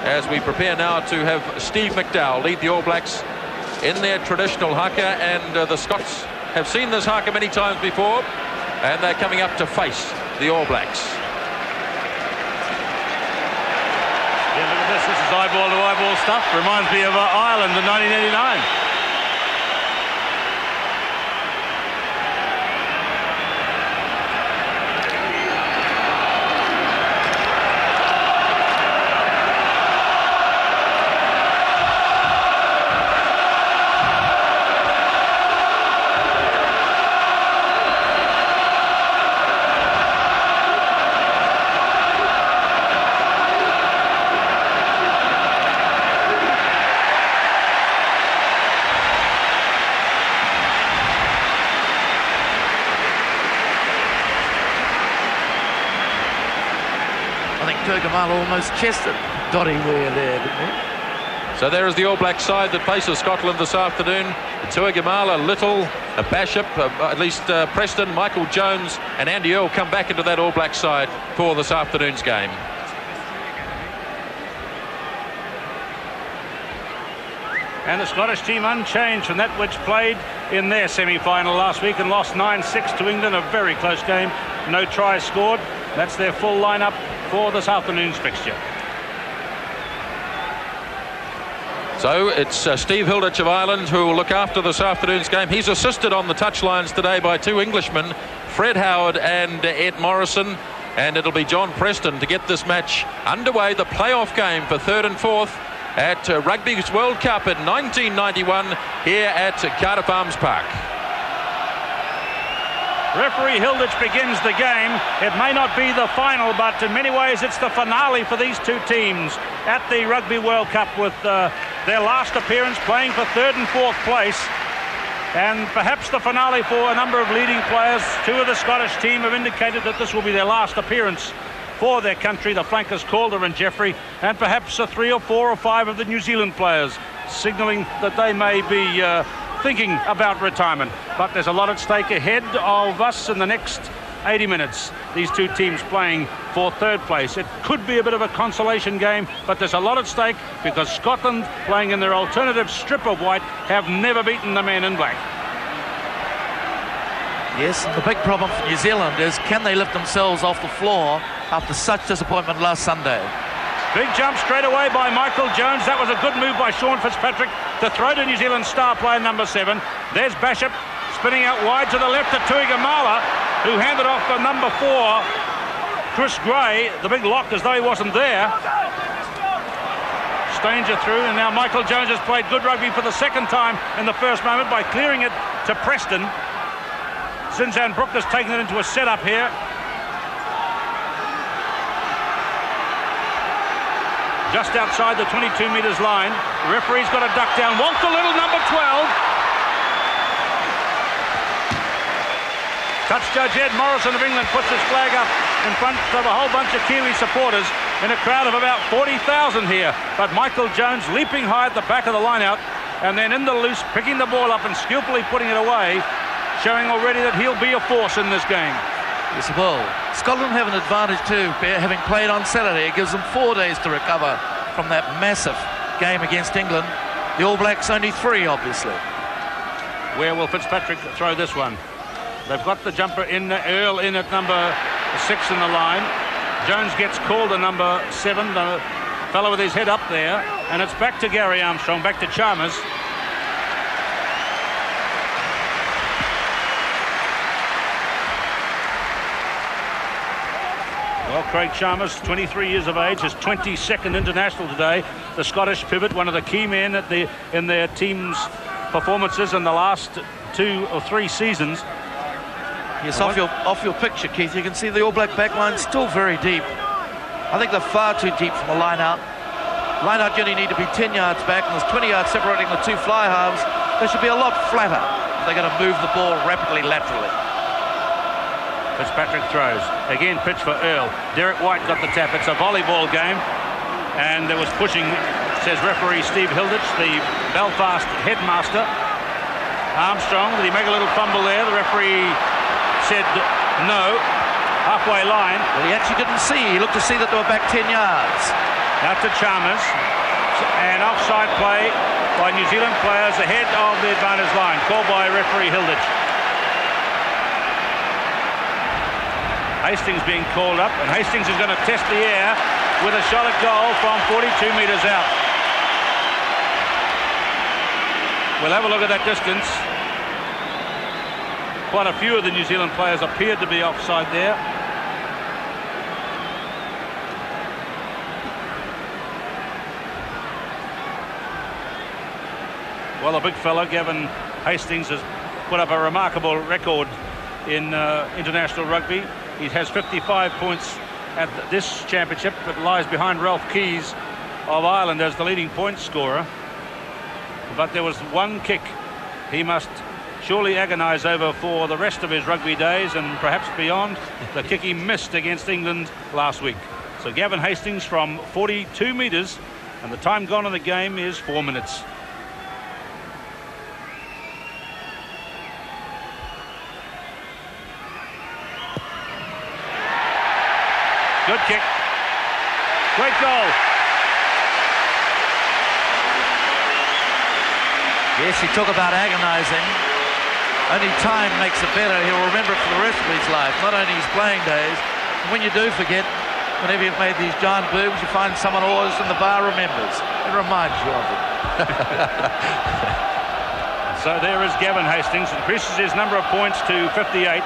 as we prepare now to have Steve McDowell lead the All Blacks in their traditional haka, and the Scots have seen this haka many times before, and they're coming up to face the All Blacks. Yeah, look at this. This is eyeball to eyeball stuff. Reminds me of Ireland in 1989. Almost chested Dotty Weir there, didn't he? So there is the All Black side that faces Scotland this afternoon. Tuigamala, Little, Bishop, at least Preston, Michael Jones and Andy Earl come back into that All Black side for this afternoon's game. And the Scottish team unchanged from that which played in their semi-final last week and lost 9-6 to England, a very close game. No tries scored. That's their full lineup for this afternoon's fixture. So it's Steve Hilditch of Ireland who will look after this afternoon's game. He's assisted on the touchlines today by two Englishmen, Fred Howard and Ed Morrison, and it'll be John Preston to get this match underway, the playoff game for third and fourth at Rugby's World Cup in 1991 here at Cardiff Arms Park. Referee Hilditch begins the game. It may not be the final, but in many ways it's the finale for these two teams at the Rugby World Cup, with their last appearance playing for third and fourth place, and perhaps the finale for a number of leading players. Two of the Scottish team have indicated that this will be their last appearance for their country, the flankers Calder and Jeffrey, and perhaps 3 or 4 or 5 of the New Zealand players, signalling that they may be thinking about retirement. But there's a lot at stake ahead of us in the next 80 minutes. These two teams playing for third place. It could be a bit of a consolation game, but there's a lot at stake because Scotland, playing in their alternative strip of white, have never beaten the men in black. Yes, the big problem for New Zealand is, can they lift themselves off the floor after such disappointment last Sunday? Big jump straight away by Michael Jones. That was a good move by Sean Fitzpatrick to throw to New Zealand star player number 7. There's Bishop spinning out wide to the left to Tuigamala, who handed off the number 4, Chris Gray, the big lock, as though he wasn't there. Stanger through, and now Michael Jones has played good rugby for the second time in the first moment by clearing it to Preston. Zinzan Brook has taken it into a setup here. Just outside the 22 metres line. The referee's got a duck down. Wants the little number 12. Touch judge Ed Morrison of England puts his flag up in front of a whole bunch of Kiwi supporters in a crowd of about 40,000 here. But Michael Jones leaping high at the back of the line-out, and then in the loose, picking the ball up and skillfully putting it away, showing already that he'll be a force in this game. Yes, well, Scotland have an advantage too, having played on Saturday. It gives them 4 days to recover from that massive game against England. The All Blacks only 3, obviously. Where will Fitzpatrick throw this one? They've got the jumper in, Earl in at number 6 in the line. Jones gets called to number 7, the fellow with his head up there, and it's back to Gary Armstrong, back to Chalmers. Well, Craig Chalmers, 23 years of age, his 22nd international today. The Scottish pivot, one of the key men in their team's performances in the last 2 or 3 seasons. Yes, off your picture, Keith, you can see the All Black backline still very deep. I think they're far too deep from the line-out. Line-out only need to be 10 yards back, and there's 20 yards separating the 2 fly halves. They should be a lot flatter if they're going to move the ball rapidly laterally. Fitzpatrick throws. Again, pitch for Earl. Derek White got the tap. It's a volleyball game. And there was pushing, says referee Steve Hilditch, the Belfast headmaster. Armstrong, did he make a little fumble there? The referee said no. Halfway line. Well, he actually didn't see. He looked to see that they were back 10 yards. Out to Chalmers. And offside play by New Zealand players ahead of the advantage line, called by referee Hilditch. Hastings being called up, and Hastings is going to test the air with a shot at goal from 42 metres out. We'll have a look at that distance. Quite a few of the New Zealand players appeared to be offside there. Well, the big fella, Gavin Hastings, has put up a remarkable record in international rugby. He has 55 points at this championship, but lies behind Ralph Keys of Ireland as the leading point scorer. But there was one kick he must surely agonise over for the rest of his rugby days and perhaps beyond, the kick he missed against England last week. So Gavin Hastings from 42 metres, and the time gone in the game is 4 minutes. Good kick. Great goal. Yes, he talk about agonising. Only time makes it better. He'll remember it for the rest of his life, not only his playing days. And when you do forget, whenever you've made these giant boobs, you find someone always in the bar remembers. It reminds you of it. So there is Gavin Hastings, increases his number of points to 58.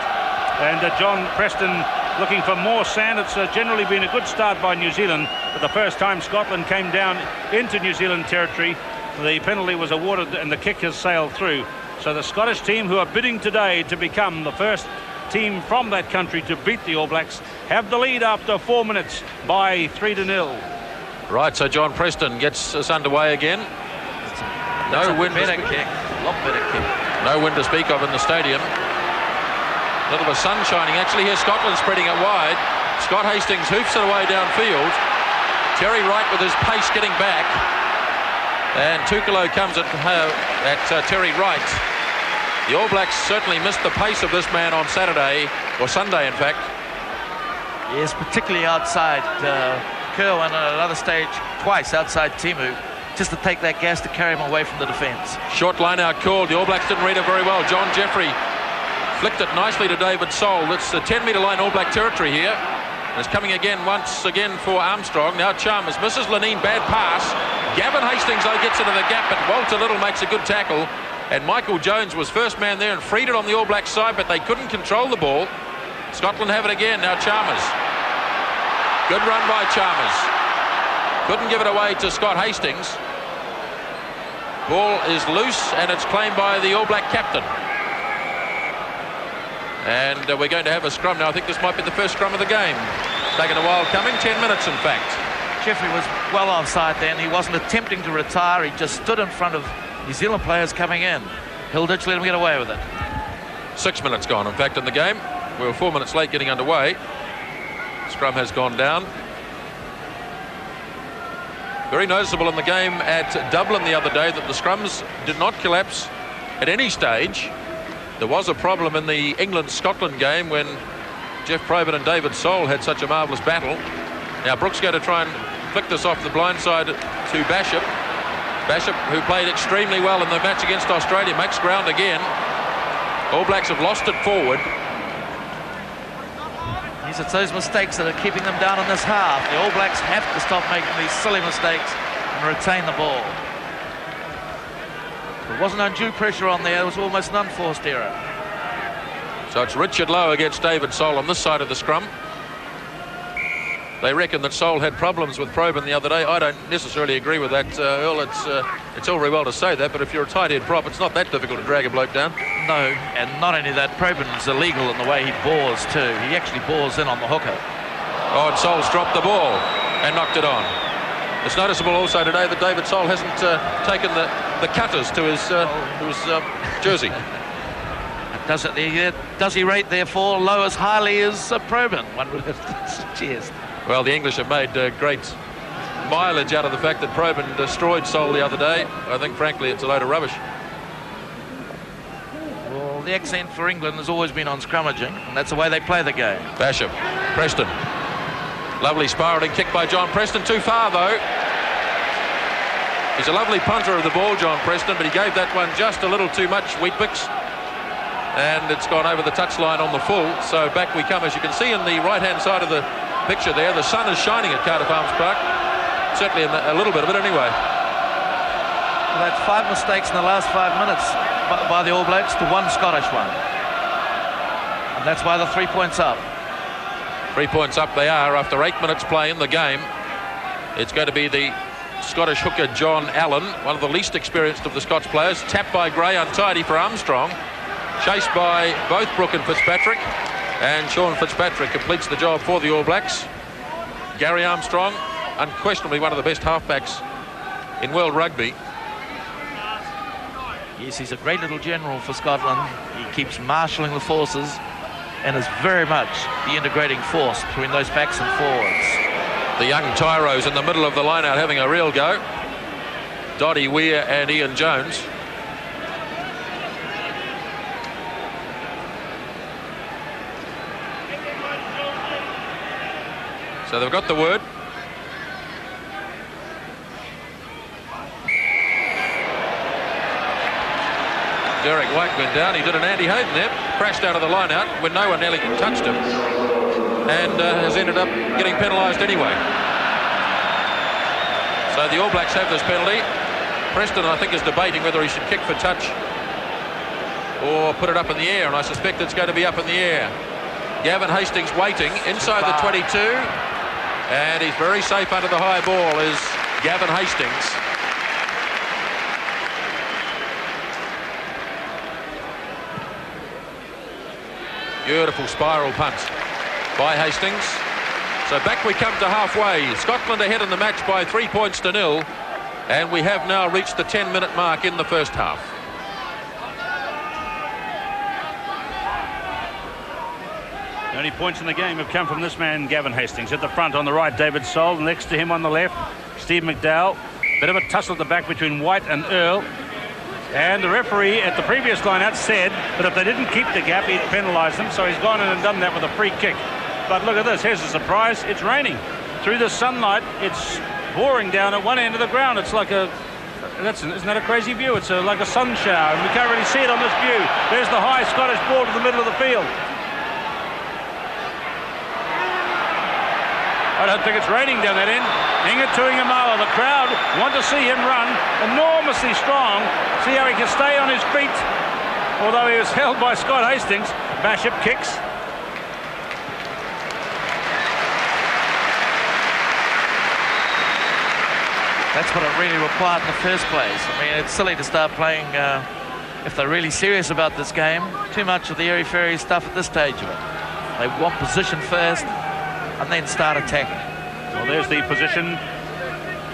And John Preston looking for more sand. It's generally been a good start by New Zealand, but the first time Scotland came down into New Zealand territory, the penalty was awarded and the kick has sailed through. So the Scottish team, who are bidding today to become the first team from that country to beat the All Blacks, have the lead after 4 minutes by 3-0. Right, so John Preston gets us underway again. No wind to speak. A lot better kick. No wind to speak of in the stadium. A little bit of sun shining actually here. Scotland spreading it wide. Scott Hastings hoofs it away downfield. Terry Wright with his pace getting back. And Tukalo comes at Terry Wright. The All Blacks certainly missed the pace of this man on Saturday, or Sunday in fact. Yes, particularly outside Kerwin, and at another stage twice outside Timu, just to take that gas to carry him away from the defence. Short line out called. The All Blacks didn't read it very well. John Jeffrey flicked it nicely to David Soul. It's the 10-metre line All Black territory here. It's coming again once again for Armstrong. Now Chalmers misses Lenine, bad pass. Gavin Hastings though gets into the gap, but Walter Little makes a good tackle. And Michael Jones was first man there and freed it on the All Black side, but they couldn't control the ball. Scotland have it again. Now Chalmers. Good run by Chalmers. Couldn't give it away to Scott Hastings. Ball is loose and it's claimed by the All Black captain. And we're going to have a scrum now. I think this might be the first scrum of the game. Taken a while coming, 10 minutes in fact. Jeffrey was well offside then. He wasn't attempting to retire. He just stood in front of New Zealand players coming in. Hilditch let him get away with it. 6 minutes gone in fact in the game. We were 4 minutes late getting underway. Scrum has gone down. Very noticeable in the game at Dublin the other day that the scrums did not collapse at any stage. There was a problem in the England-Scotland game when Jeff Probert and David Soul had such a marvellous battle. Now Brooks going to try and flick this off the blind side to Bashop. Bashop, who played extremely well in the match against Australia, makes ground again. All Blacks have lost it forward. It's those mistakes that are keeping them down in this half. The All Blacks have to stop making these silly mistakes and retain the ball. There wasn't undue pressure on there. It was almost an unforced error. So it's Richard Lowe against David Soul on this side of the scrum. They reckon that Soul had problems with Probert the other day. I don't necessarily agree with that, Earl. It's all very well to say that, but if you're a tight head prop, it's not that difficult to drag a bloke down. No, and not only that, Probert is illegal in the way he bores too. He actually bores in on the hooker. Oh, and Soul's dropped the ball and knocked it on. It's noticeable also today that David Soul hasn't taken the cutters to his jersey. Does he rate, therefore, low as highly as Probert? One would cheers. Well, the English have made great mileage out of the fact that Probert destroyed Soul the other day. I think, frankly, it's a load of rubbish. Well, the accent for England has always been on scrummaging, and that's the way they play the game. Basham, Preston. Lovely spiraling kick by John Preston. Too far, though. He's a lovely punter of the ball, John Preston, but he gave that one just a little too much, Wheatbix. And it's gone over the touchline on the full. So back we come. As you can see in the right-hand side of the picture there, the sun is shining at Cardiff Arms Park. Certainly a little bit of it anyway. Well, that's 5 mistakes in the last 5 minutes by the All Blacks to 1 Scottish one. And that's why the 3 points up. 3 points up they are after 8 minutes play in the game. It's going to be the Scottish hooker John Allen, one of the least experienced of the Scots players. Tapped by Gray, untidy for Armstrong. Chased by both Brooke and Fitzpatrick. And Sean Fitzpatrick completes the job for the All Blacks. Gary Armstrong, unquestionably one of the best halfbacks in world rugby. Yes, he's a great little general for Scotland. He keeps marshalling the forces and is very much the integrating force between those backs and forwards. The young Tyros in the middle of the line-out having a real go. Dottie Weir and Ian Jones. So they've got the word. Derek White went down. He did an Andy Hayden there. Crashed out of the line-out when no one nearly touched him. And has ended up getting penalised anyway. So the All Blacks have this penalty. Preston, I think, is debating whether he should kick for touch or put it up in the air, and I suspect it's going to be up in the air. Gavin Hastings waiting inside the 22, and he's very safe under the high ball is Gavin Hastings. Beautiful spiral punt by Hastings. So back we come to halfway. Scotland ahead in the match by 3 points to 0, and we have now reached the 10-minute mark in the first half. The only points in the game have come from this man, Gavin Hastings. At the front on the right, David Soul. Next to him on the left, Steve McDowell. Bit of a tussle at the back between White and Earl. And the referee at the previous line-out said that if they didn't keep the gap, he'd penalise them. So he's gone in and done that with a free kick. But look at this. Here's a surprise. It's raining. Through the sunlight, it's pouring down at one end of the ground. It's like a... isn't that a crazy view? It's like a sun shower. And we can't really see it on this view. There's the high Scottish ball to the middle of the field. I don't think it's raining down that end. Inga Tuigamala, the crowd want to see him run, enormously strong. See how he can stay on his feet, although he was held by Scott Hastings. Bashop kicks. That's what it really required in the first place. I mean, it's silly to start playing, if they're really serious about this game, too much of the airy-fairy stuff at this stage of it. They want position first and then start attacking. Well, there's the position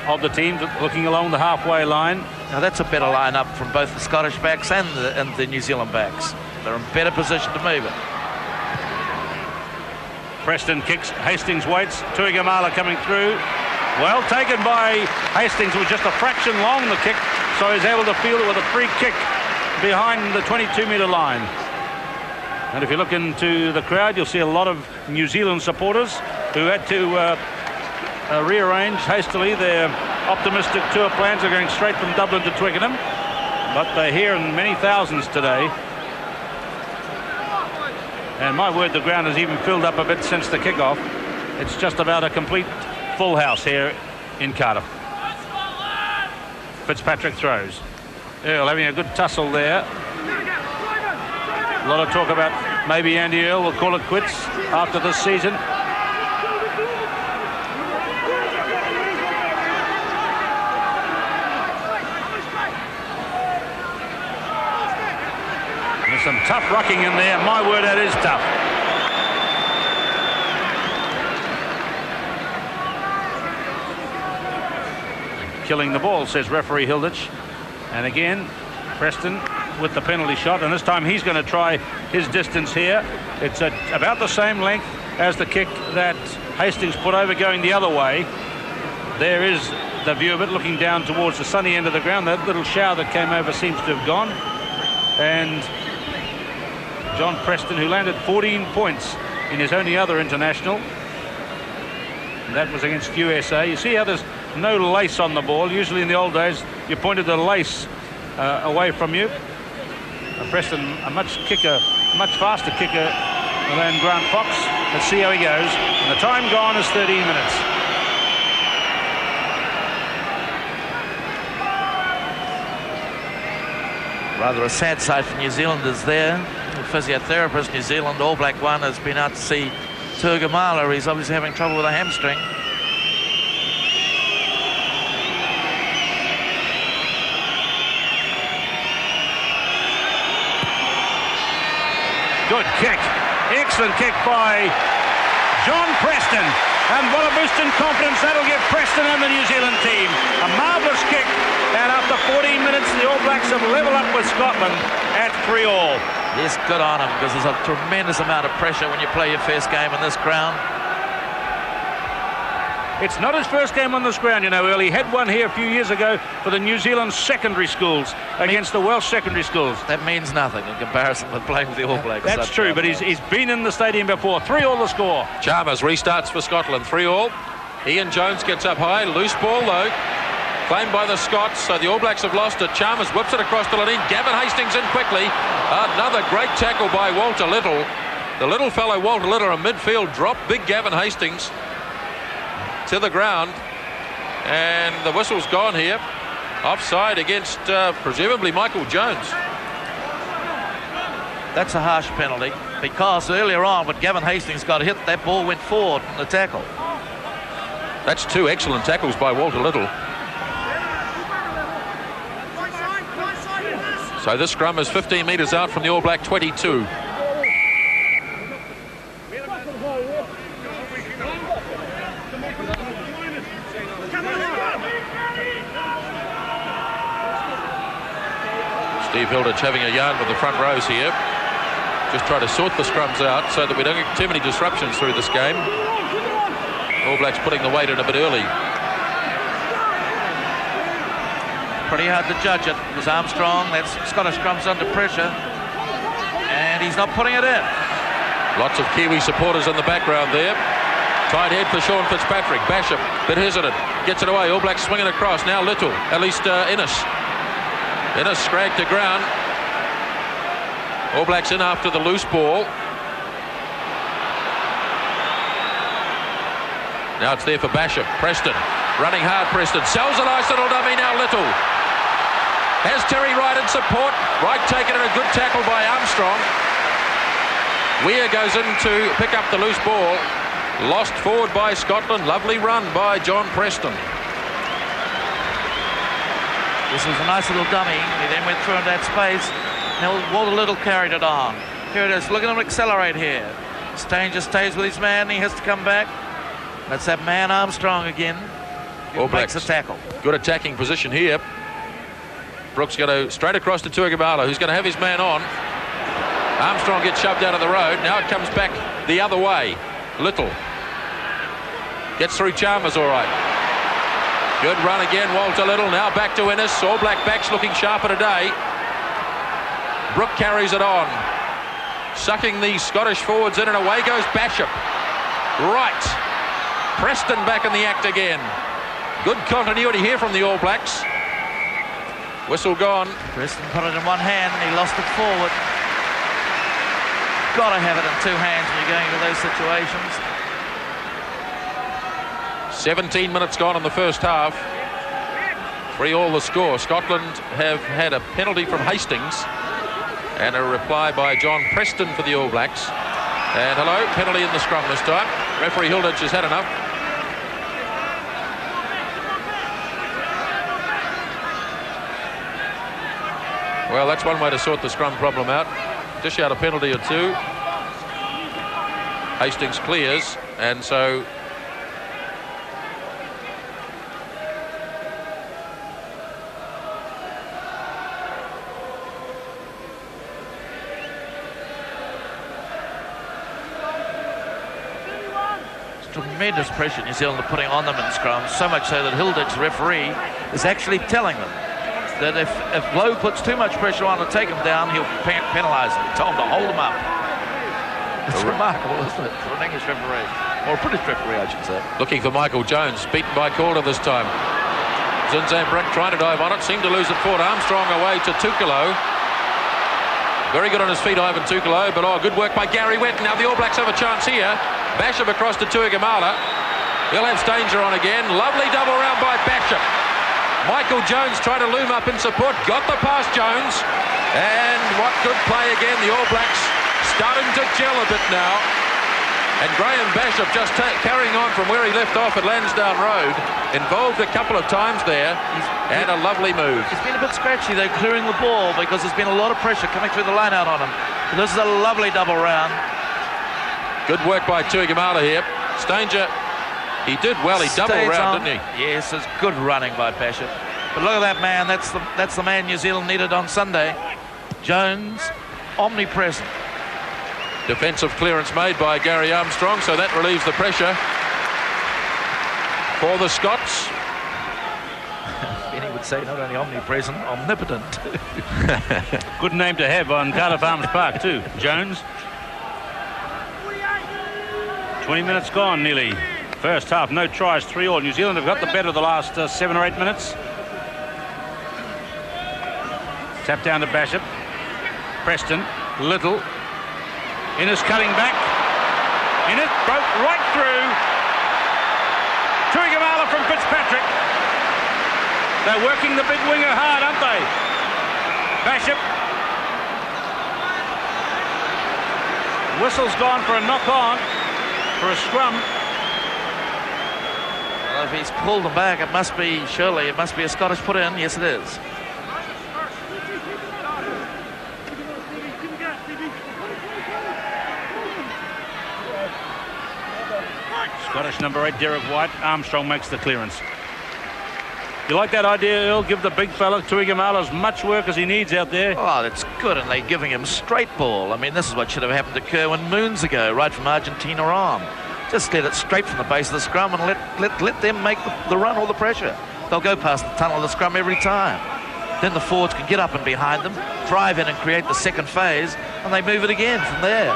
of the team looking along the halfway line. Now that's a better line-up from both the Scottish backs and the New Zealand backs. They're in better position to move it. Preston kicks, Hastings waits, Tuigamala coming through. Well taken by Hastings. It was just a fraction long, the kick, so he's able to field it with a free kick behind the 22-metre line. And if you look into the crowd, you'll see a lot of New Zealand supporters who had to rearrange hastily their optimistic tour plans. Are going straight from Dublin to Twickenham, but they're here in many thousands today. And my word, the ground has even filled up a bit since the kickoff. It's just about a complete full house here in Cardiff. Fitzpatrick throws. Earl having a good tussle there. A lot of talk about maybe Andy Earl will call it quits after this season. There's some tough rucking in there. My word, that is tough. Killing the ball, says referee Hilditch. And again, Preston with the penalty shot, and this time he's going to try his distance here. It's about the same length as the kick that Hastings put over going the other way. There is the view of it looking down towards the sunny end of the ground. That little shower that came over seems to have gone. And John Preston, who landed 14 points in his only other international, That was against USA. You see how there's no lace on the ball. Usually in the old days, you pointed the lace away from you. Preston, a much faster kicker than Grant Fox. Let's see how he goes. And the time gone is 13 minutes. Rather a sad sight for New Zealanders there. The physiotherapist, New Zealand All Black one, has been out to see Turgamala. He's obviously having trouble with a hamstring. Good kick. Excellent kick by John Preston. And what a boost in confidence that'll give Preston and the New Zealand team. A marvellous kick. And after 14 minutes, the All Blacks have leveled up with Scotland at 3-3. Yes, good on him, because there's a tremendous amount of pressure when you play your first game in this ground. It's not his first game on this ground, you know, Earl. He had one here a few years ago for the New Zealand secondary schools against the Welsh secondary schools. That means nothing in comparison with playing with the All Blacks. That's true, but he's been in the stadium before. 3-3 the score. Chalmers restarts for Scotland, 3-3. Ian Jones gets up high, loose ball though. Claimed by the Scots, so the All Blacks have lost it. Chalmers whips it across to Lanine. Gavin Hastings in quickly. Another great tackle by Walter Little. The little fellow Walter Little in midfield dropped big Gavin Hastings to the ground, and the whistle's gone here. Offside against presumably Michael Jones. That's a harsh penalty, because earlier on when Gavin Hastings got hit, that ball went forward in the tackle. That's two excellent tackles by Walter Little. So this scrum is 15 metres out from the All Black 22. Steve Hilditch having a yarn with the front rows here. Just try to sort the scrums out so that we don't get too many disruptions through this game. All Blacks putting the weight in a bit early. Pretty hard to judge it, because Armstrong, that Scottish scrum's under pressure, and he's not putting it in. Lots of Kiwi supporters in the background there. Tight head for Sean Fitzpatrick. Basham, bit hesitant, gets it away. All Blacks swinging across. Now Little, at least Innes. Innes scragged to ground. All Blacks in after the loose ball. Now it's there for Basham. Preston, running hard. Preston sells a nice little dummy. Now Little has Terry Wright in support. Wright taken in a good tackle by Armstrong. Weir goes in to pick up the loose ball. Lost forward by Scotland. Lovely run by John Preston. This was a nice little dummy. He then went through in that space. Now Walter Little carried it on. Here it is. Look at him accelerate here. Staines just stays with his man. He has to come back. That's that man Armstrong again. All Blacks makes a tackle. Good attacking position here. Brooks going to straight across to Tuigamala, who's going to have his man on. Armstrong gets shoved out of the road. Now it comes back the other way. Little gets through Chalmers all right. Good run again, Walter Little. Now back to Innes. All Black backs looking sharper today. Brook carries it on, sucking the Scottish forwards in, and away goes Basham. Right. Preston back in the act again. Good continuity here from the All Blacks. Whistle gone. Preston put it in one hand and he lost it forward. Got to have it in two hands when you're going into those situations. 17 minutes gone in the first half. 3-3 the score. Scotland have had a penalty from Hastings and a reply by John Preston for the All Blacks. And hello, penalty in the scrum this time. Referee Hilditch has had enough. Well, that's one way to sort the scrum problem out. Dish out a penalty or two. Hastings clears, and so tremendous pressure New Zealand are putting on them in scrums, so much so that Hilditch, the referee, is actually telling them that if Lowe puts too much pressure on to take him down, he'll penalise him. He told him to hold him up. It's remarkable, isn't it, for an English referee? or a British referee, I should say. Looking for Michael Jones, beaten by Calder this time. Zinzambrick trying to dive on it, seemed to lose it forward. Armstrong away to Tukalo. Very good on his feet, Ivan Tukalo, but good work by Gary Wetton. Now the All Blacks have a chance here. Basham across to Tuigamala. He'll have Stanger on again. Lovely double round by Basham. Michael Jones tried to loom up in support, got the pass Jones, and what good play again. The All Blacks starting to gel a bit now. And Graham Basham just carrying on from where he left off at Lansdowne Road. Involved a couple of times there, and a lovely move. He's been a bit scratchy though, clearing the ball, because there's been a lot of pressure coming through the line out on him. But this is a lovely double round. Good work by Tuigamala here. Stanger, he did well. He double round, didn't he? Yes, it's good running by Basham. But look at that man. That's the man New Zealand needed on Sunday. Jones, omnipresent. Defensive clearance made by Gary Armstrong, so that relieves the pressure for the Scots. Benny would say not only omnipresent, omnipotent. Good name to have on Cardiff Arms Park too, Jones. 20 minutes gone nearly. First half, no tries, 3-all. New Zealand have got the better the last 7 or 8 minutes. Tap down to Basham. Preston, Little. Innes cutting back. Innes broke right through. Tuigamala from Fitzpatrick. They're working the big winger hard, aren't they? Basham. Whistle's gone for a knock-on, for a scrum. Well, if he's pulled them back, it must be a Scottish put-in. Yes, it is. Scottish number 8, Derek White. Armstrong makes the clearance. You like that idea, Earl? Give the big fella Tuigamala as much work as he needs out there. Oh, that's good, and they're giving him straight ball. I mean, this is what should have happened to Kerwin moons ago, right from Argentina on. Just get it straight from the base of the scrum and let them make the run or the pressure. They'll go past the tunnel of the scrum every time. Then the forwards can get up and behind them, drive in and create the second phase, and they move it again from there.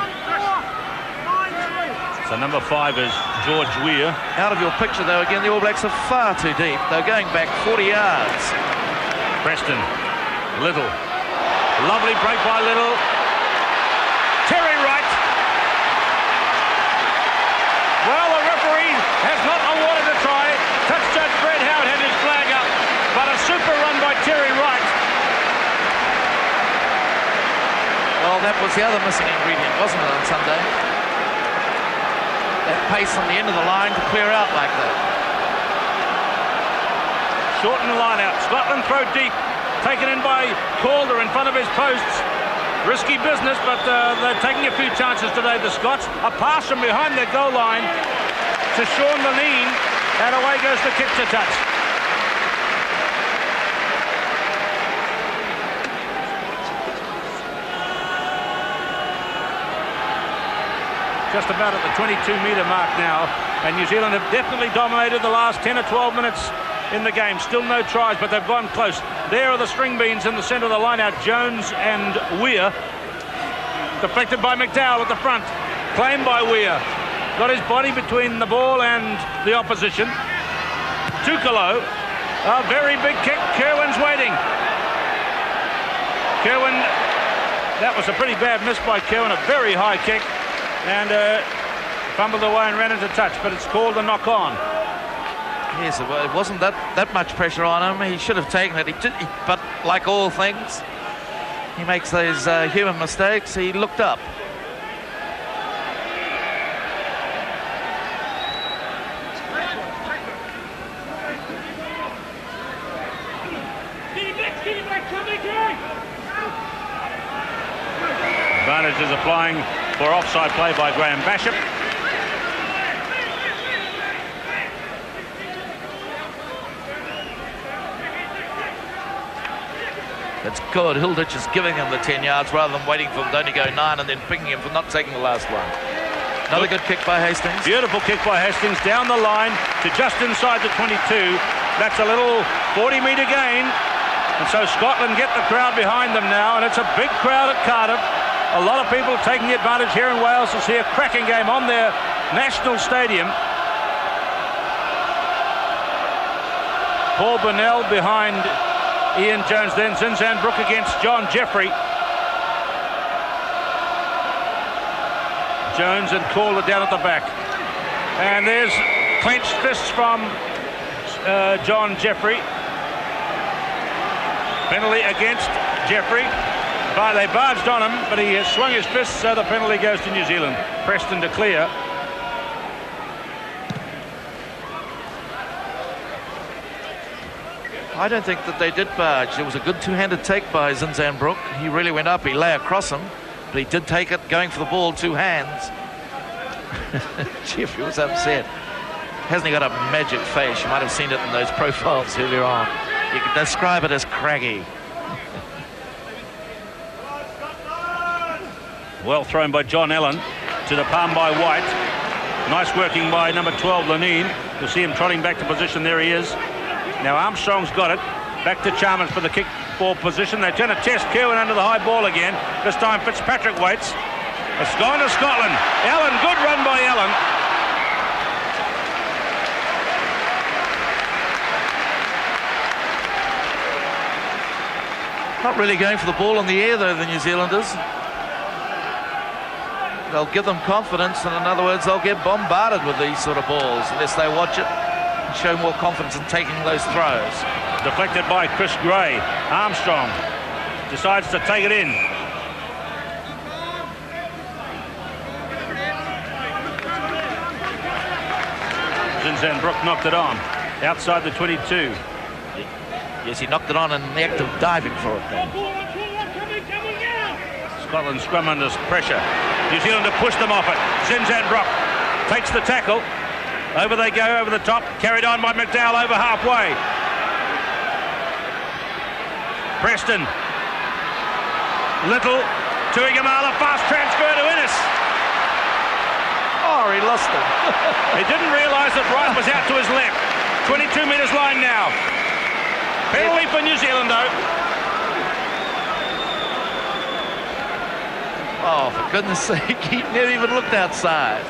So number 5 is George Weir. Out of your picture, though, again, the All Blacks are far too deep. They're going back 40 yards. Preston, Little. Lovely break by Little. Terry Wright. Well, the referee has not awarded a try. Touch judge Fred Howard had his flag up, but a super run by Terry Wright. Well, that was the other missing ingredient, wasn't it, on Sunday? That pace on the end of the line to clear out like that. Shorten the line out. Scotland throw deep. Taken in by Calder in front of his posts. Risky business, but they're taking a few chances today, the Scots. A pass from behind their goal line to Sean Lanine, and away goes the kick to touch. Just about at the 22-metre mark now, and New Zealand have definitely dominated the last 10 or 12 minutes in the game. Still no tries, but they've gone close. There are the string beans in the centre of the line out, Jones and Weir. Deflected by McDowell at the front. Claimed by Weir. Got his body between the ball and the opposition. Tukalo, a very big kick. Kerwin's waiting. Kerwin, that was a pretty bad miss by Kerwin, a very high kick. And fumbled away and ran into touch, but it's called a knock-on. Yes, it wasn't that much pressure on him. He should have taken it. But like all things, he makes those human mistakes. He looked up. Advantage is applying for offside play by Graham Basham. That's good. Hilditch is giving him the 10 yards rather than waiting for him to only go 9 and then picking him for not taking the last one. Another good kick by Hastings. Beautiful kick by Hastings down the line to just inside the 22. That's a little 40-metre gain. And so Scotland get the crowd behind them now, and it's a big crowd at Cardiff. A lot of people taking the advantage here in Wales to see a cracking game on there National Stadium. Paul Burnell behind Ian Jones, then Zinzanbrook against John Jeffrey. Jones and Calder down at the back. And there's clenched fists from John Jeffrey. Penalty against Jeffrey. But they barged on him, but he has swung his fist, so the penalty goes to New Zealand. Preston to clear. I don't think that they did barge. It was a good two-handed take by Zinzanbrook. He really went up. He lay across him, but he did take it, going for the ball, two hands. Jeffrey was upset. Hasn't he got a magic face? You might have seen it in those profiles earlier on. You could describe it as craggy. Well thrown by John Allen to the palm by White. Nice working by number 12, Lenine. You'll see him trotting back to position. There he is. Now Armstrong's got it. Back to Chalmers for the kick ball position. They're trying to test Kerwin under the high ball again. This time Fitzpatrick waits. It's gone to Scotland. Allen, good run by Allen. Not really going for the ball in the air, though, the New Zealanders. They'll give them confidence, and in other words, they'll get bombarded with these sort of balls unless they watch it and show more confidence in taking those throws. Deflected by Chris Gray. Armstrong decides to take it in. Zinzanbrook knocked it on outside the 22. Yes, he knocked it on in the act of diving for it then. Scotland scrum under pressure. New Zealand to push them off it. Zinzanbrook takes the tackle. Over they go, over the top. Carried on by McDowell over halfway. Preston. Little. Tuigamala, fast transfer to Innes. Oh, he lost it. He didn't realise that Wright was out to his left. 22 metres line now. Penalty for New Zealand, though. Oh, for goodness sake, he never even looked outside.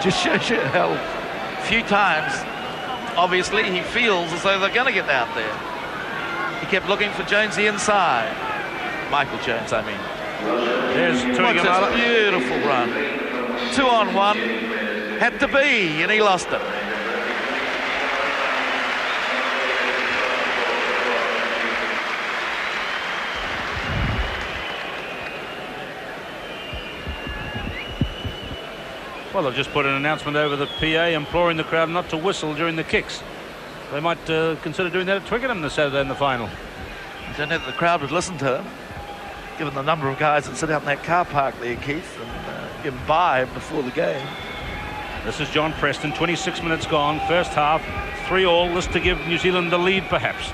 Just shows you how few times, obviously, he feels as though they're going to get out there. He kept looking for Jones the inside. Michael Jones, I mean. There's Tuigamala. What's this beautiful run. 2-on-1. Had to be, and he lost it. Well, they've just put an announcement over the PA imploring the crowd not to whistle during the kicks. They might consider doing that at Twickenham this Saturday in the final. I don't know that the crowd would listen to him, given the number of guys that sit out in that car park there, Keith, and imbibe before the game. This is John Preston, 26 minutes gone, first half, 3-3. This to give New Zealand the lead, perhaps.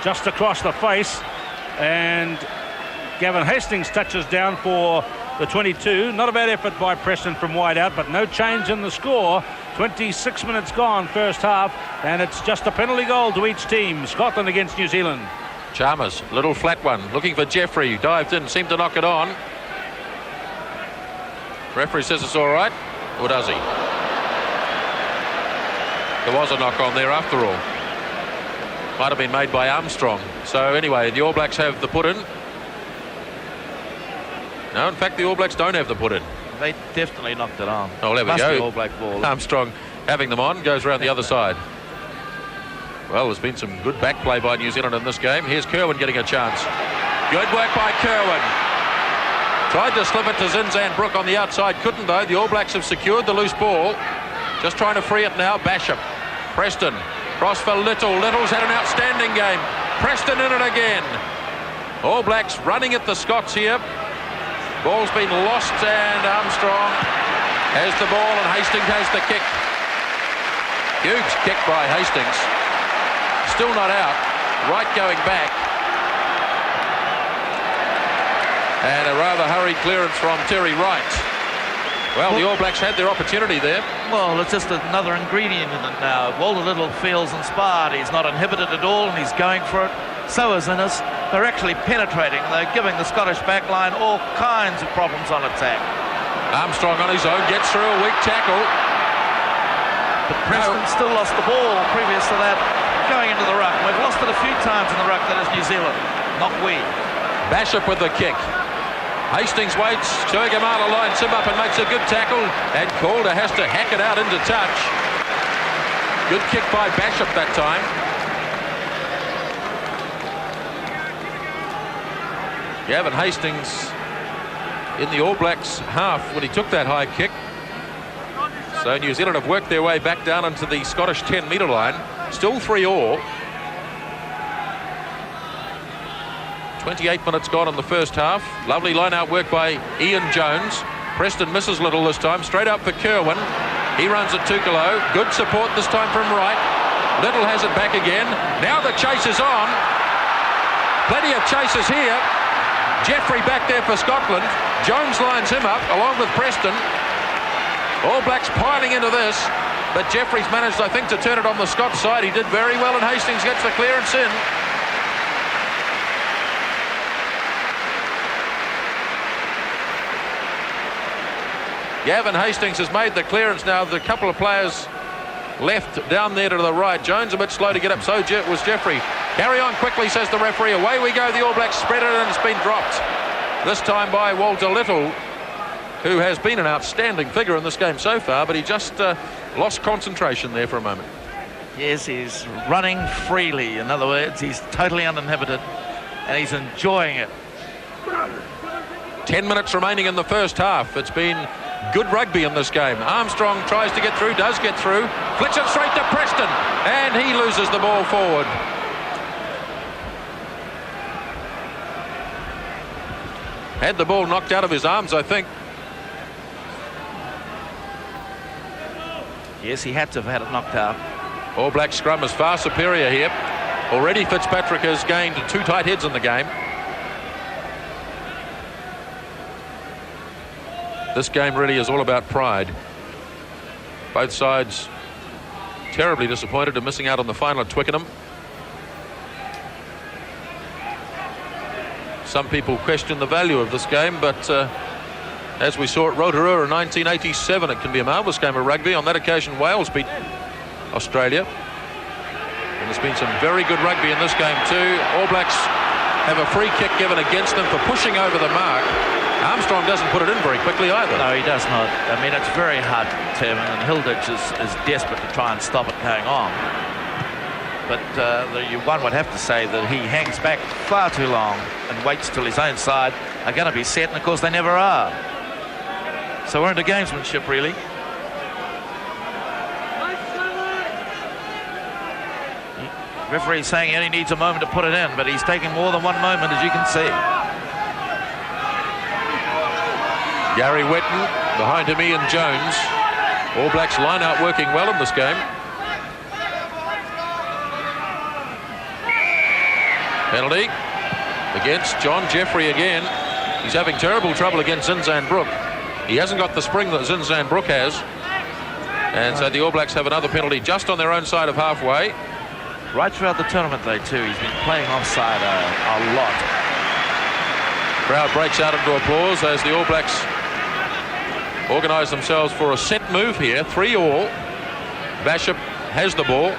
Just across the face, and Gavin Hastings touches down for the 22. Not a bad effort by Preston from wide out, but no change in the score. 26 minutes gone, first half, and it's just a penalty goal to each team. Scotland against New Zealand. Chalmers, little flat one, looking for Jeffrey, dived in, seemed to knock it on. Referee says it's all right, or does he? There was a knock on there after all. Might have been made by Armstrong. So anyway, the All Blacks have the put-in. No, in fact, the All Blacks don't have the put-in. They definitely knocked it on. Oh, there we Must go. be All Black ball. Armstrong having them on, goes around the other side. Well, there's been some good back play by New Zealand in this game. Here's Kerwin getting a chance. Good work by Kerwin. Tried to slip it to Zinzanbrook on the outside, couldn't though. The All Blacks have secured the loose ball. Just trying to free it now. Basham. Preston. Cross for Little. Little's had an outstanding game. Preston in it again. All Blacks running at the Scots here. Ball's been lost and Armstrong has the ball and Hastings has the kick. Huge kick by Hastings. Still not out. Wright going back. And a rather hurried clearance from Terry Wright. Well, the All Blacks had their opportunity there. Well, it's just another ingredient in it now. Walter Little feels inspired. He's not inhibited at all, and he's going for it. So is Innes. They're actually penetrating. They're giving the Scottish backline all kinds of problems on attack. Armstrong on his own gets through a weak tackle. But Preston still lost the ball previous to that, going into the ruck. We've lost it a few times in the ruck, that is New Zealand, not we. Bashop with the kick. Hastings waits, Tuigamala lines him up and makes a good tackle, and Calder has to hack it out into touch. Good kick by Bashop that time. Gavin Hastings in the All Blacks half when he took that high kick. So New Zealand have worked their way back down into the Scottish 10-metre line. Still 3-all. 28 minutes gone in the first half. Lovely line-out work by Ian Jones. Preston misses Little this time. Straight up for Kerwin. He runs at Tukalo. Good support this time from right. Little has it back again. Now the chase is on. Plenty of chases here. Jeffrey back there for Scotland. Jones lines him up along with Preston. All Blacks piling into this. But Jeffrey's managed, I think, to turn it on the Scots side. He did very well, and Hastings gets the clearance in. Gavin Hastings has made the clearance now. There's a couple of players left down there to the right. Jones a bit slow to get up, so was Jeffrey. Carry on quickly, says the referee. Away we go. The All Blacks spread it, and it's been dropped. This time by Walter Little, who has been an outstanding figure in this game so far, but he just lost concentration there for a moment. Yes, he's running freely. In other words, he's totally uninhibited, and he's enjoying it. 10 minutes remaining in the first half. It's been good rugby in this game. Armstrong tries to get through, does get through, flicks it straight to Preston, and he loses the ball forward. Had the ball knocked out of his arms, I think. Yes, he had to have had it knocked out. All Black scrum is far superior here. Already Fitzpatrick has gained 2 tight heads in the game. This game really is all about pride. Both sides terribly disappointed in missing out on the final at Twickenham. Some people question the value of this game, but as we saw at Rotorua in 1987, it can be a marvellous game of rugby. On that occasion, Wales beat Australia. And there's been some very good rugby in this game too. All Blacks have a free kick given against them for pushing over the mark. Armstrong doesn't put it in very quickly either. No, he does not. I mean, it's very hard to determine, and Hilditch is desperate to try and stop it going on. But one would have to say that he hangs back far too long and waits till his own side are going to be set, and of course they never are. So we're into gamesmanship, really. The referee's saying he only needs a moment to put it in, but he's taking more than one moment, as you can see. Gary Wetton, behind him Ian Jones. All Blacks line out working well in this game. Penalty against John Jeffrey again. He's having terrible trouble against Zinzan Brook. He hasn't got the spring that Zinzan Brook has. And so the All Blacks have another penalty just on their own side of halfway. Right throughout the tournament, though, too, he's been playing offside a lot. Crowd breaks out into applause as the All Blacks organise themselves for a set move here. 3-all. Bashop has the ball.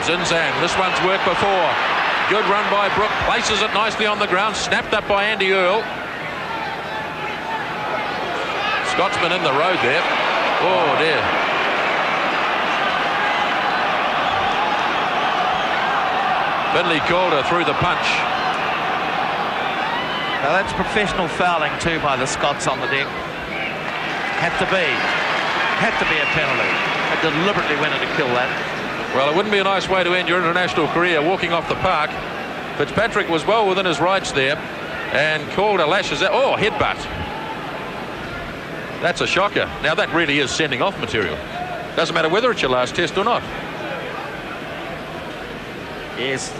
Zinzan, this one's worked before. Good run by Brook, places it nicely on the ground, snapped up by Andy Earle. Scotsman in the road there. Oh dear. Finley Calder through the punch. Now that's professional fouling too by the Scots on the deck. Had to be a penalty. They deliberately went in to kill that. Well, it wouldn't be a nice way to end your international career, walking off the park. Fitzpatrick was well within his rights there, and Calder lashes out. Oh, headbutt. That's a shocker. Now that really is sending off material. Doesn't matter whether it's your last test or not. Yes,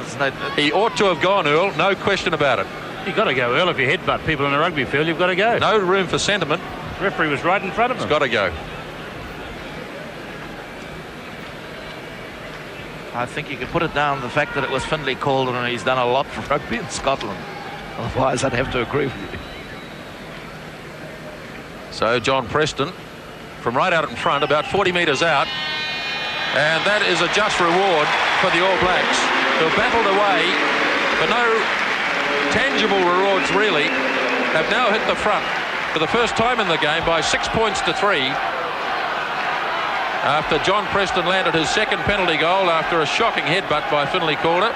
he ought to have gone, Earl, no question about it. You've got to go, Earl. If you headbutt people in a rugby field, you've got to go. No room for sentiment. Referee was right in front of him. It's got to go. I think you can put it down the fact that it was Findlay called and he's done a lot for rugby in Scotland. Otherwise, I'd have to agree with you. So John Preston from right out in front, about 40 metres out. And that is a just reward for the All Blacks, who have battled away for no tangible rewards really, have now hit the front for the first time in the game by 6 points to 3. After John Preston landed his second penalty goal after a shocking headbutt by Finlay Calder.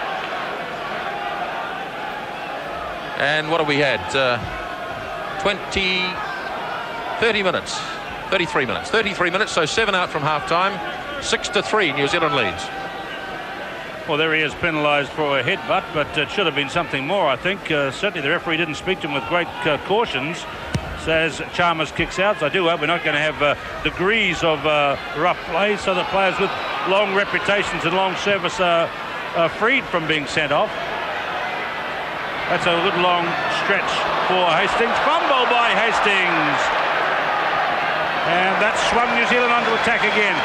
And what have we had? 33 minutes, so 7 out from half-time. 6-3, New Zealand leads. Well, there he is, penalised for a headbutt, but it should have been something more, I think. Certainly the referee didn't speak to him with great cautions. As Chalmers kicks out, so I do hope we're not going to have degrees of rough play, so that players with long reputations and long service are freed from being sent off. That's a good long stretch for Hastings. Fumble by Hastings. And that swung New Zealand onto attack again.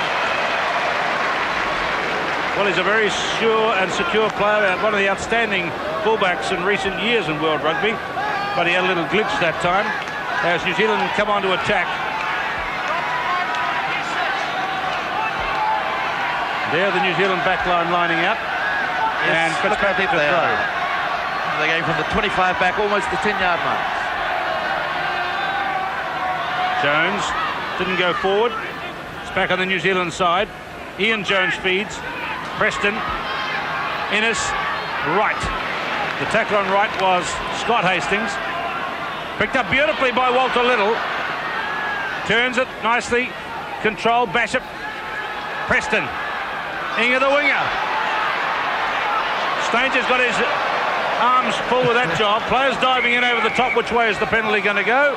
Well, he's a very sure and secure player, one of the outstanding fullbacks in recent years in World Rugby, but he had a little glitch that time as New Zealand come on to attack. There the New Zealand backline lining up. Yes, and Fitzpatrick to throw. They're going from the 25 back almost the 10-yard mark. Jones didn't go forward. It's back on the New Zealand side. Ian Jones feeds. Preston. Innes. Right. The tackle on right was Scott Hastings. Picked up beautifully by Walter Little. Turns it nicely. Control. Bashop. Preston. Inga the winger. Stanger's got his arms full with that job. Players diving in over the top. Which way is the penalty going to go?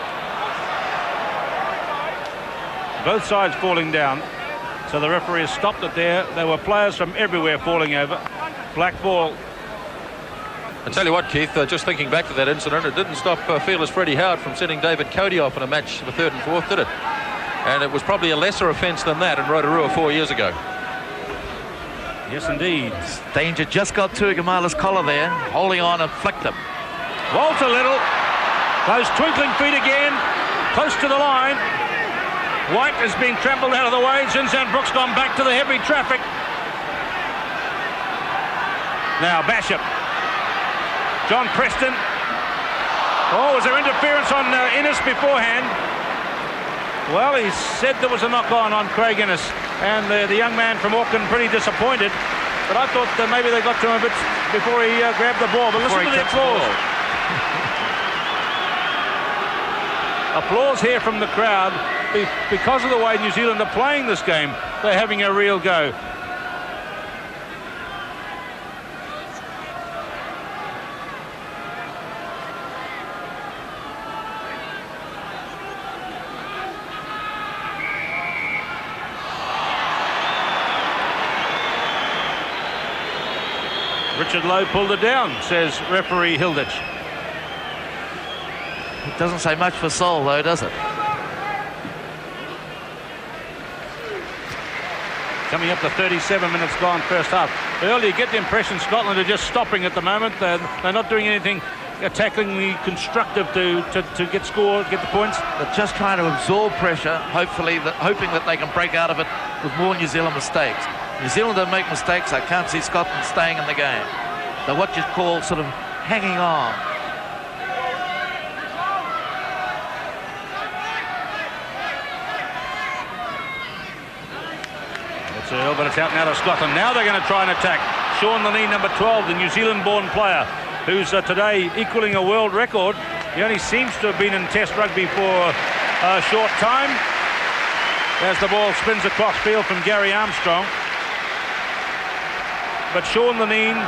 Both sides falling down. So the referee has stopped it there. There were players from everywhere falling over. Black ball. I tell you what, Keith, just thinking back to that incident, it didn't stop fearless Freddie Howard from sending David Cody off in a match for third and fourth, did it? And it was probably a lesser offence than that in Rotorua 4 years ago. Yes, indeed. Danger just got Tuigamala's collar there, holding on and flicked him. Walter Little. Those twinkling feet again, close to the line. White has been trampled out of the way. Zinzan Brooks gone back to the heavy traffic. Now Bashop. John Preston. Oh, was there interference on Innes beforehand? Well, he said there was a knock-on Craig Innes, and the young man from Auckland pretty disappointed. But I thought that maybe they got to him a bit before he grabbed the ball. But listen to the applause. Applause here from the crowd because of the way New Zealand are playing this game. They're having a real go. Richard Lowe pulled it down, says referee Hilditch. It doesn't say much for Sol, though, does it? Coming up to 37 minutes gone first half. Earlier, you get the impression Scotland are just stopping at the moment. They're not doing anything attacking constructive to get score, get the points. They're just trying to absorb pressure, hoping that they can break out of it with more New Zealand mistakes. New Zealand don't make mistakes. I can't see Scotland staying in the game. They're what you call sort of hanging on. It's Earl, but it's out now to Scotland. Now they're going to try and attack. Sean Laney, number 12, the New Zealand-born player, who's today equaling a world record. He only seems to have been in Test rugby for a short time. As the ball spins across field from Gary Armstrong. But Sean Laneen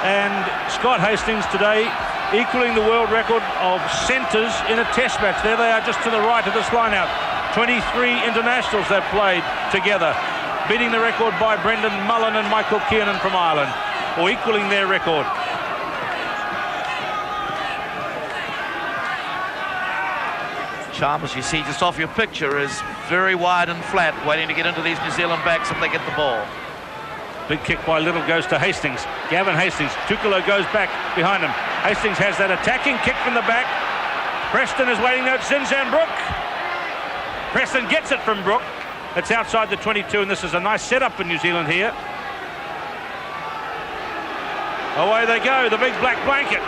and Scott Hastings today equaling the world record of centres in a test match. There they are just to the right of this line-out. 23 internationals they've played together, beating the record by Brendan Mullen and Michael Kiernan from Ireland, or equaling their record. Chalmers, you see just off your picture, is very wide and flat, waiting to get into these New Zealand backs if they get the ball. Big kick by Little goes to Hastings. Gavin Hastings. Tukalo goes back behind him. Hastings has that attacking kick from the back. Preston is waiting there. Zinzan Brook. Preston gets it from Brook. It's outside the 22, and this is a nice setup for New Zealand here. Away they go, the big black blanket.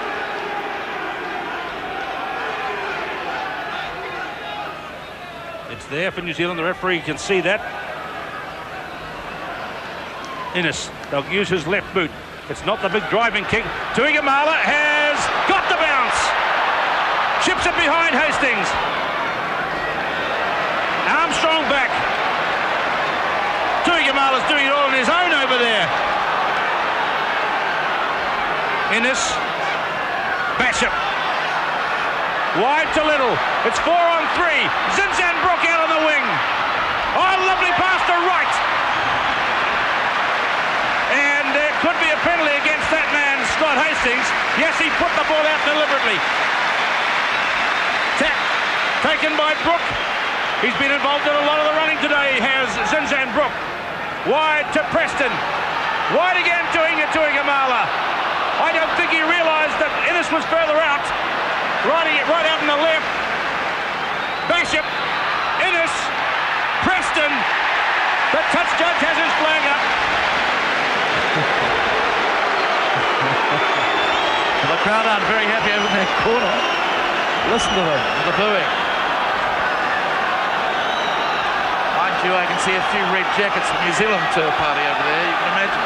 It's there for New Zealand. The referee can see that. Innes, they'll use his left boot. It's not the big driving kick. Tuigamala has got the bounce. Chips it behind Hastings. Armstrong back. Tuigamala's doing it all on his own over there. Innes. Basham. Wide to Little. It's 4 on 3. Zinzan Brook out on the wing. Oh, lovely pass to right. And there could be a penalty against that man, Scott Hastings. Yes, he put the ball out deliberately. Tap taken by Brook. He's been involved in a lot of the running today, has Zinzan Brook. Wide to Preston. Wide again to Tuigamala. I don't think he realised that Innes was further out. Right out in the left. Bishop. Innes. Preston. The touch judge has his flag up. The crowd aren't very happy over in that corner. Listen to them, the booing. Mind you, I can see a few red jackets from New Zealand tour party over there, you can imagine.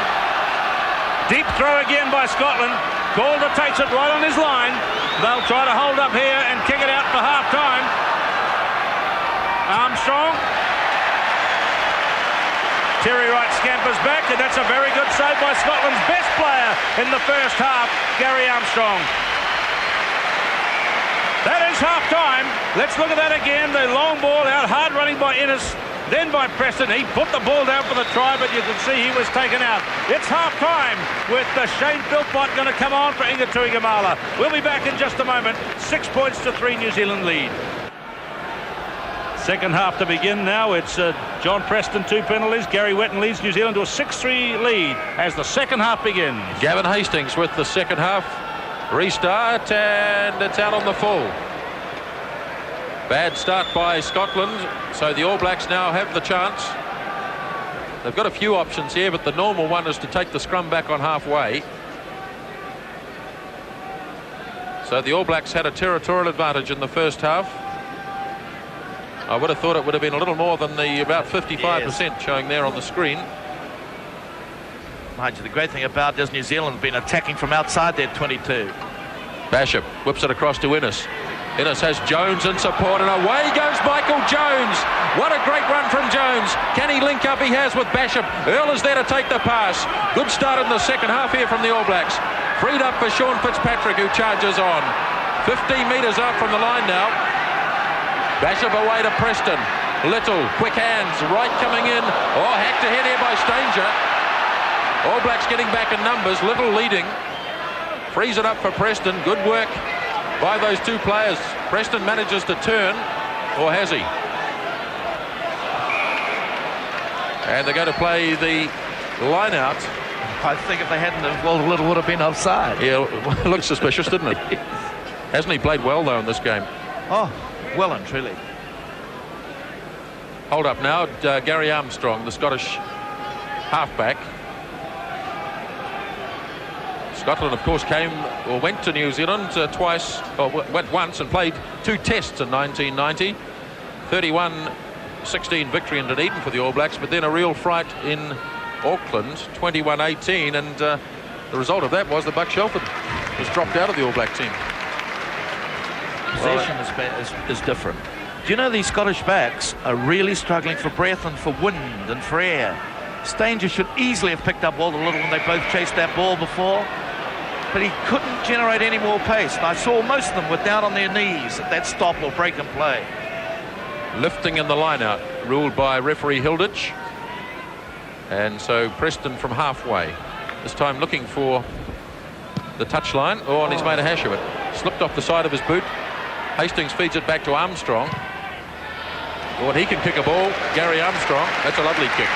Deep throw again by Scotland. Calder takes it right on his line. They'll try to hold up here and kick it out for half-time. Armstrong. Terry Wright scampers back, and that's a very good save by Scotland's best player in the first half, Gary Armstrong. That is half-time. Let's look at that again. The long ball out, hard running by Innes, then by Preston. He put the ball down for the try, but you can see he was taken out. It's half-time with Shane Philpott going to come on for Inga Tuigamala. We'll be back in just a moment. 6 points to 3 New Zealand lead. Second half to begin now. It's John Preston, 2 penalties. Gary Wetton leads New Zealand to a 6-3 lead as the second half begins. Gavin Hastings with the second half restart, and it's out on the full. Bad start by Scotland, so the All Blacks now have the chance. They've got a few options here, but the normal one is to take the scrum back on halfway. So the All Blacks had a territorial advantage in the first half. I would have thought it would have been a little more than the about 55% showing there on the screen. Mind you, the great thing about this, New Zealand has been attacking from outside their 22. Basham whips it across to Innes. Innes has Jones in support, and away goes Michael Jones. What a great run from Jones. Can he link up? He has with Basham. Earl is there to take the pass. Good start in the second half here from the All Blacks. Freed up for Sean Fitzpatrick, who charges on. 15 metres out from the line now. Basham away to Preston. Little, quick hands, right coming in. Oh, hacked ahead here by Stanger. All Blacks getting back in numbers. Little leading. Frees it up for Preston. Good work by those 2 players. Preston manages to turn, or has he? And they're going to play the line out. I think if they hadn't, well, Little would have been offside. Yeah, it looks suspicious, didn't it? Hasn't he played well, though, in this game? Oh, well and truly. Hold up now, Gary Armstrong, the Scottish halfback. Scotland, of course, went to New Zealand twice, or went once and played 2 tests in 1990. 31-16 victory in Dunedin for the All Blacks, but then a real fright in Auckland, 21-18, and the result of that was that Buck Shelford was dropped out of the All Black team. Possession is different. Do you know these Scottish backs are really struggling for breath and for wind and for air? Stanger should easily have picked up all the Little when they both chased that ball before, but he couldn't generate any more pace. And I saw most of them were down on their knees at that stop or break and play. Lifting in the line-out, ruled by referee Hilditch. And so Preston from halfway, this time looking for the touchline. Oh, and he's made a hash of it. Slipped off the side of his boot. Hastings feeds it back to Armstrong. Well, he can kick a ball. Gary Armstrong. That's a lovely kick.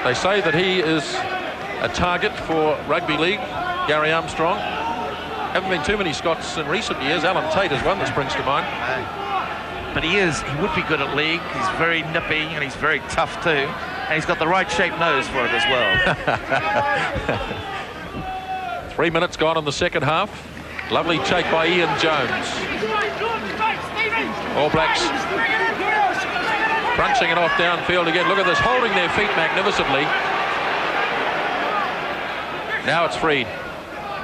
They say that he is a target for rugby league, Gary Armstrong. Haven't been too many Scots in recent years. Alan Tate is one that springs to mind. But he would be good at league. He's very nippy and he's very tough too. And he's got the right shaped nose for it as well. 3 minutes gone in the second half. Lovely take by Ian Jones. All Blacks crunching it off downfield again. Look at this, holding their feet magnificently. Now it's freed.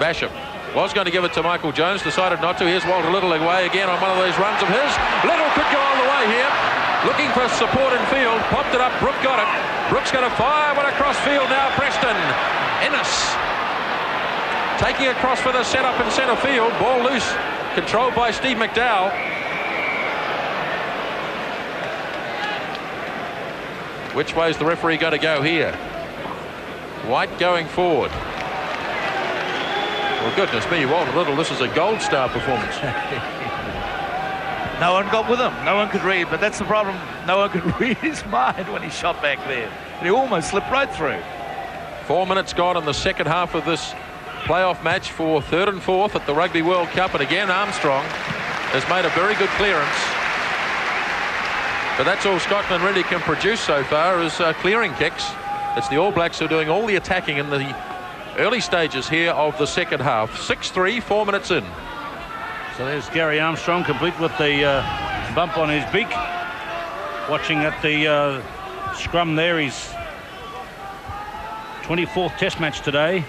Basham was going to give it to Michael Jones, decided not to. Here's Walter Little away again on one of those runs of his. Little could go all the way here. Looking for support in field. Popped it up. Brooke got it. Brooke's going to fire one across field now. Preston. Ennis taking across for the setup in centre field. Ball loose. Controlled by Steve McDowell. Which way's the referee going to go here? White going forward. Well, goodness me, Walter Little, this is a gold star performance. No one got with him. No one could read, but that's the problem. No one could read his mind when he shot back there. And he almost slipped right through. 4 minutes gone in the second half of this playoff match for third and fourth at the Rugby World Cup. And again, Armstrong has made a very good clearance. But that's all Scotland really can produce so far is clearing kicks. It's the All Blacks who are doing all the attacking in the early stages here of the second half. 6-3, 4 minutes in. So there's Gary Armstrong, complete with the bump on his beak. Watching at the scrum there, his 24th Test match today.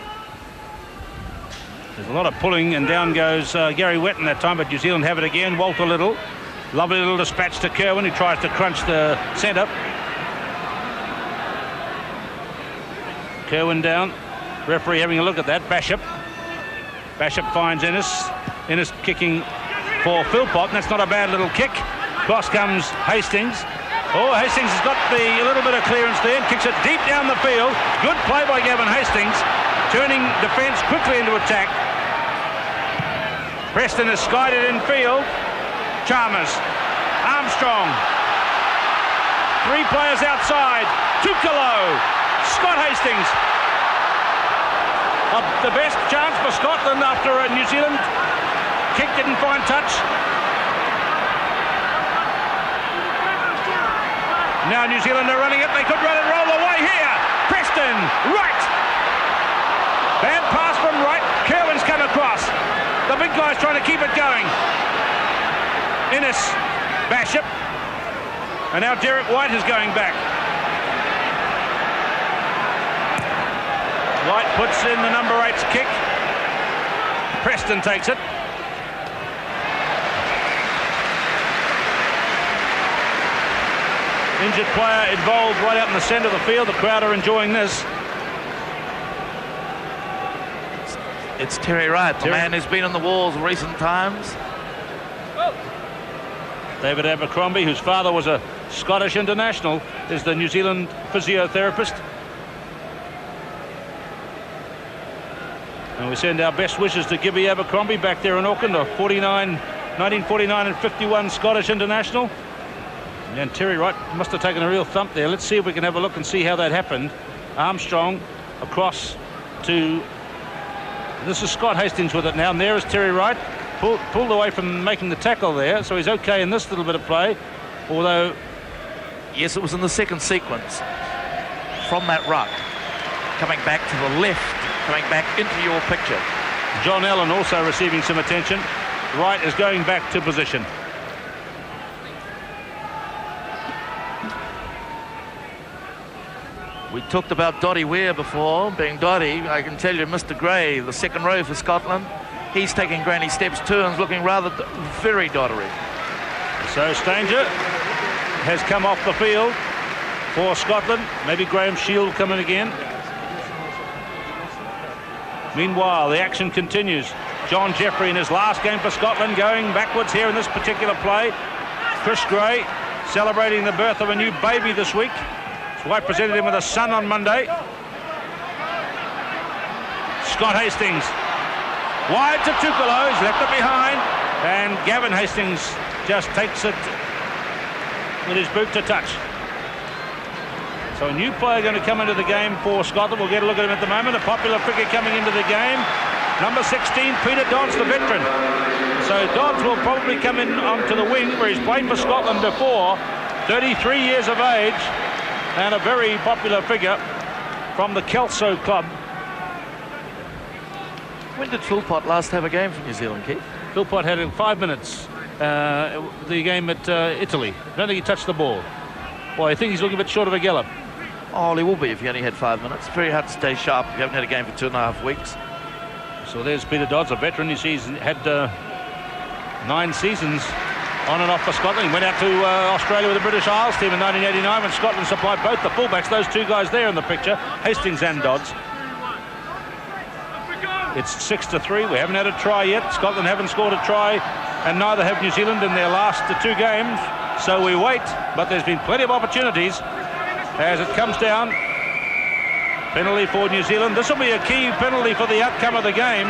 There's a lot of pulling, and down goes Gary Wetton that time, but New Zealand have it again. Walter Little. Lovely little dispatch to Kerwin, who tries to crunch the centre. Kerwin down. Referee having a look at that. Basham finds Ennis. Ennis kicking for Philpott, and that's not a bad little kick. Cross comes Hastings. Oh, Hastings has got a little bit of clearance there and kicks it deep down the field. Good play by Gavin Hastings, turning defence quickly into attack. Preston has skied it in field. Chalmers, Armstrong, 3 players outside. Tukalo, Scott Hastings. The best chance for Scotland after a New Zealand kick didn't find touch. Now New Zealand are running it. They could run and roll away here. Preston, right. Bad pass from right. Kerwin's come across. The big guy's trying to keep it going. Ennis, Basham. And now Derek White is going back. White puts in the number 8's kick. Preston takes it. Injured player involved right out in the centre of the field. The crowd are enjoying this. It's Terry Wright, the man who's been on the walls in recent times. David Abercrombie, whose father was a Scottish international, is the New Zealand physiotherapist. And we send our best wishes to Gibby Abercrombie back there in Auckland, a 1949 and 51 Scottish international. And Terry Wright must have taken a real thump there. Let's see if we can have a look and see how that happened. Armstrong across to... This is Scott Hastings with it now, and there is Terry Wright. Pulled away from making the tackle there, so he's okay in this little bit of play. Although... Yes, it was in the second sequence. From that ruck, coming back to the left, coming back into your picture. John Allen also receiving some attention. Wright is going back to position. We talked about Dottie Weir before, being Dottie. I can tell you Mr. Gray, the second row for Scotland, he's taking granny steps too and is looking rather very dottery. So Stanger has come off the field for Scotland. Maybe Graham Shield coming again. Meanwhile, the action continues. John Jeffrey in his last game for Scotland going backwards here in this particular play. Chris Gray celebrating the birth of a new baby this week. His wife presented him with a son on Monday. Scott Hastings. Wide to Tukalo. He's left it behind. And Gavin Hastings just takes it with his boot to touch. So a new player going to come into the game for Scotland. We'll get a look at him at the moment. A popular figure coming into the game. Number 16, Peter Dodds, the veteran. So Dodds will probably come in onto the wing where he's played for Scotland before. 33 years of age and a very popular figure from the Kelso club. When did Philpott last have a game for New Zealand, Keith? Philpott had in 5 minutes the game at Italy. I don't think he touched the ball. Well, I think he's looking a bit short of a gallop. Oh, he will be if he only had 5 minutes. Very hard to stay sharp if you haven't had a game for 2.5 weeks. So there's Peter Dodds, a veteran. You see he's had 9 seasons on and off for Scotland. He went out to Australia with the British Isles team in 1989 when Scotland supplied both the fullbacks. Those two guys there in the picture, Hastings and Dodds. It's 6-3. We haven't had a try yet. Scotland haven't scored a try, and neither have New Zealand in their last 2 games. So we wait, but there's been plenty of opportunities as it comes down. Penalty for New Zealand. This will be a key penalty for the outcome of the game.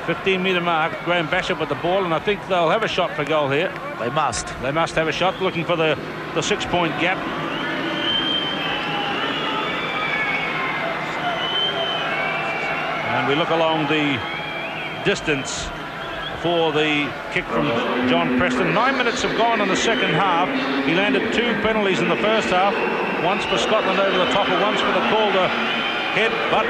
15-metre mark. Graham Basham with the ball, and I think they'll have a shot for goal here. They must. They must have a shot, looking for the 6-point gap. And we look along the distance for the kick from John Preston. 9 minutes have gone in the second half. He landed 2 penalties in the first half. Once for Scotland over the top, and once for the Calder headbutt.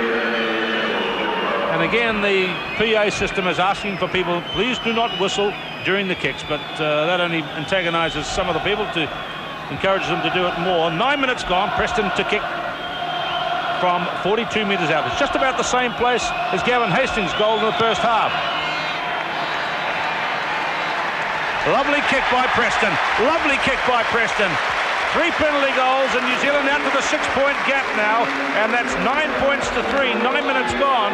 And again, the PA system is asking for people, please do not whistle during the kicks, but that only antagonises some of the people to encourage them to do it more. 9 minutes gone. Preston to kick from 42 metres out. It's just about the same place as Gavin Hastings' goal in the first half. Lovely kick by Preston. Lovely kick by Preston. 3 penalty goals, and New Zealand out to the 6-point gap now, and that's 9 points to 3. 9 minutes gone,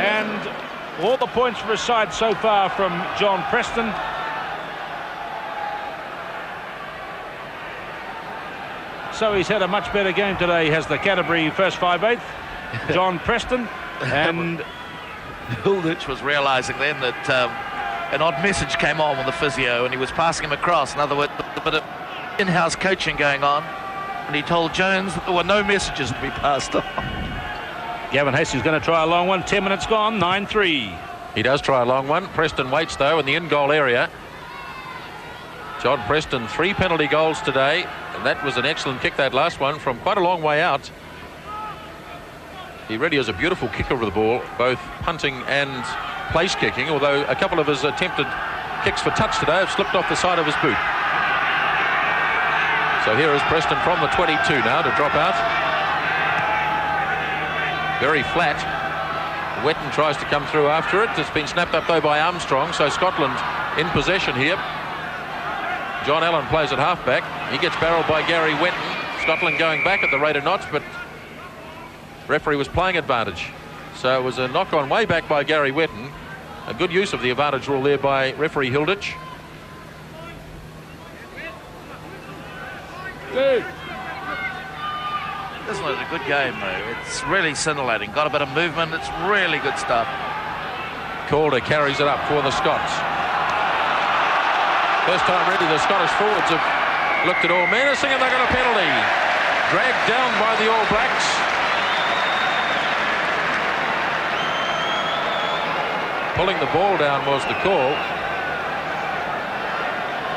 and all the points for his side so far from John Preston. So he's had a much better game today. He has the Canterbury first 5/8, John Preston, and Hilditch was realising then that an odd message came on with the physio, and he was passing him across. In other words, a bit of in-house coaching going on, and he told Jones that there were no messages to be passed on. Gavin Hastings going to try a long one. 10 minutes gone. 9-3. He does try a long one. Preston waits though in the in-goal area. John Preston, 3 penalty goals today, and that was an excellent kick, that last one, from quite a long way out. He really is a beautiful kicker of the ball, both punting and place kicking, although a couple of his attempted kicks for touch today have slipped off the side of his boot. So here is Preston from the 22 now to drop out. Very flat. Wetton tries to come through after it. It's been snapped up though by Armstrong, so Scotland in possession here. John Allen plays at halfback. He gets barreled by Gary Wetton. Scotland going back at the rate of knots, but referee was playing advantage. So it was a knock-on way back by Gary Wetton. A good use of the advantage rule there by referee Hilditch. Isn't it a good game, though? It's really scintillating. Got a bit of movement. It's really good stuff. Calder carries it up for the Scots. First time really the Scottish forwards have looked at all menacing, and they got a penalty. Dragged down by the All Blacks. Pulling the ball down was the call.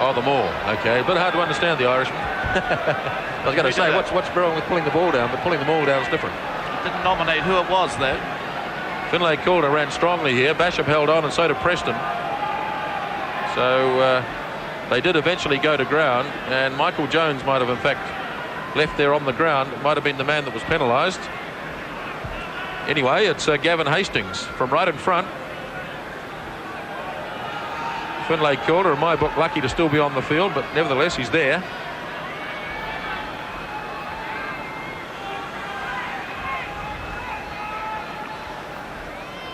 Oh, the maul. Okay, a bit hard to understand the Irishman. I was going to say, what's wrong with pulling the ball down, but pulling the maul down is different. Didn't nominate who it was, though. Finlay Calder ran strongly here. Basham held on, and so did Preston. So they did eventually go to ground, and Michael Jones might have in fact left there on the ground. It might have been the man that was penalised. Anyway, it's Gavin Hastings from right in front. Finlay Calder, in my book, lucky to still be on the field, but nevertheless he's there.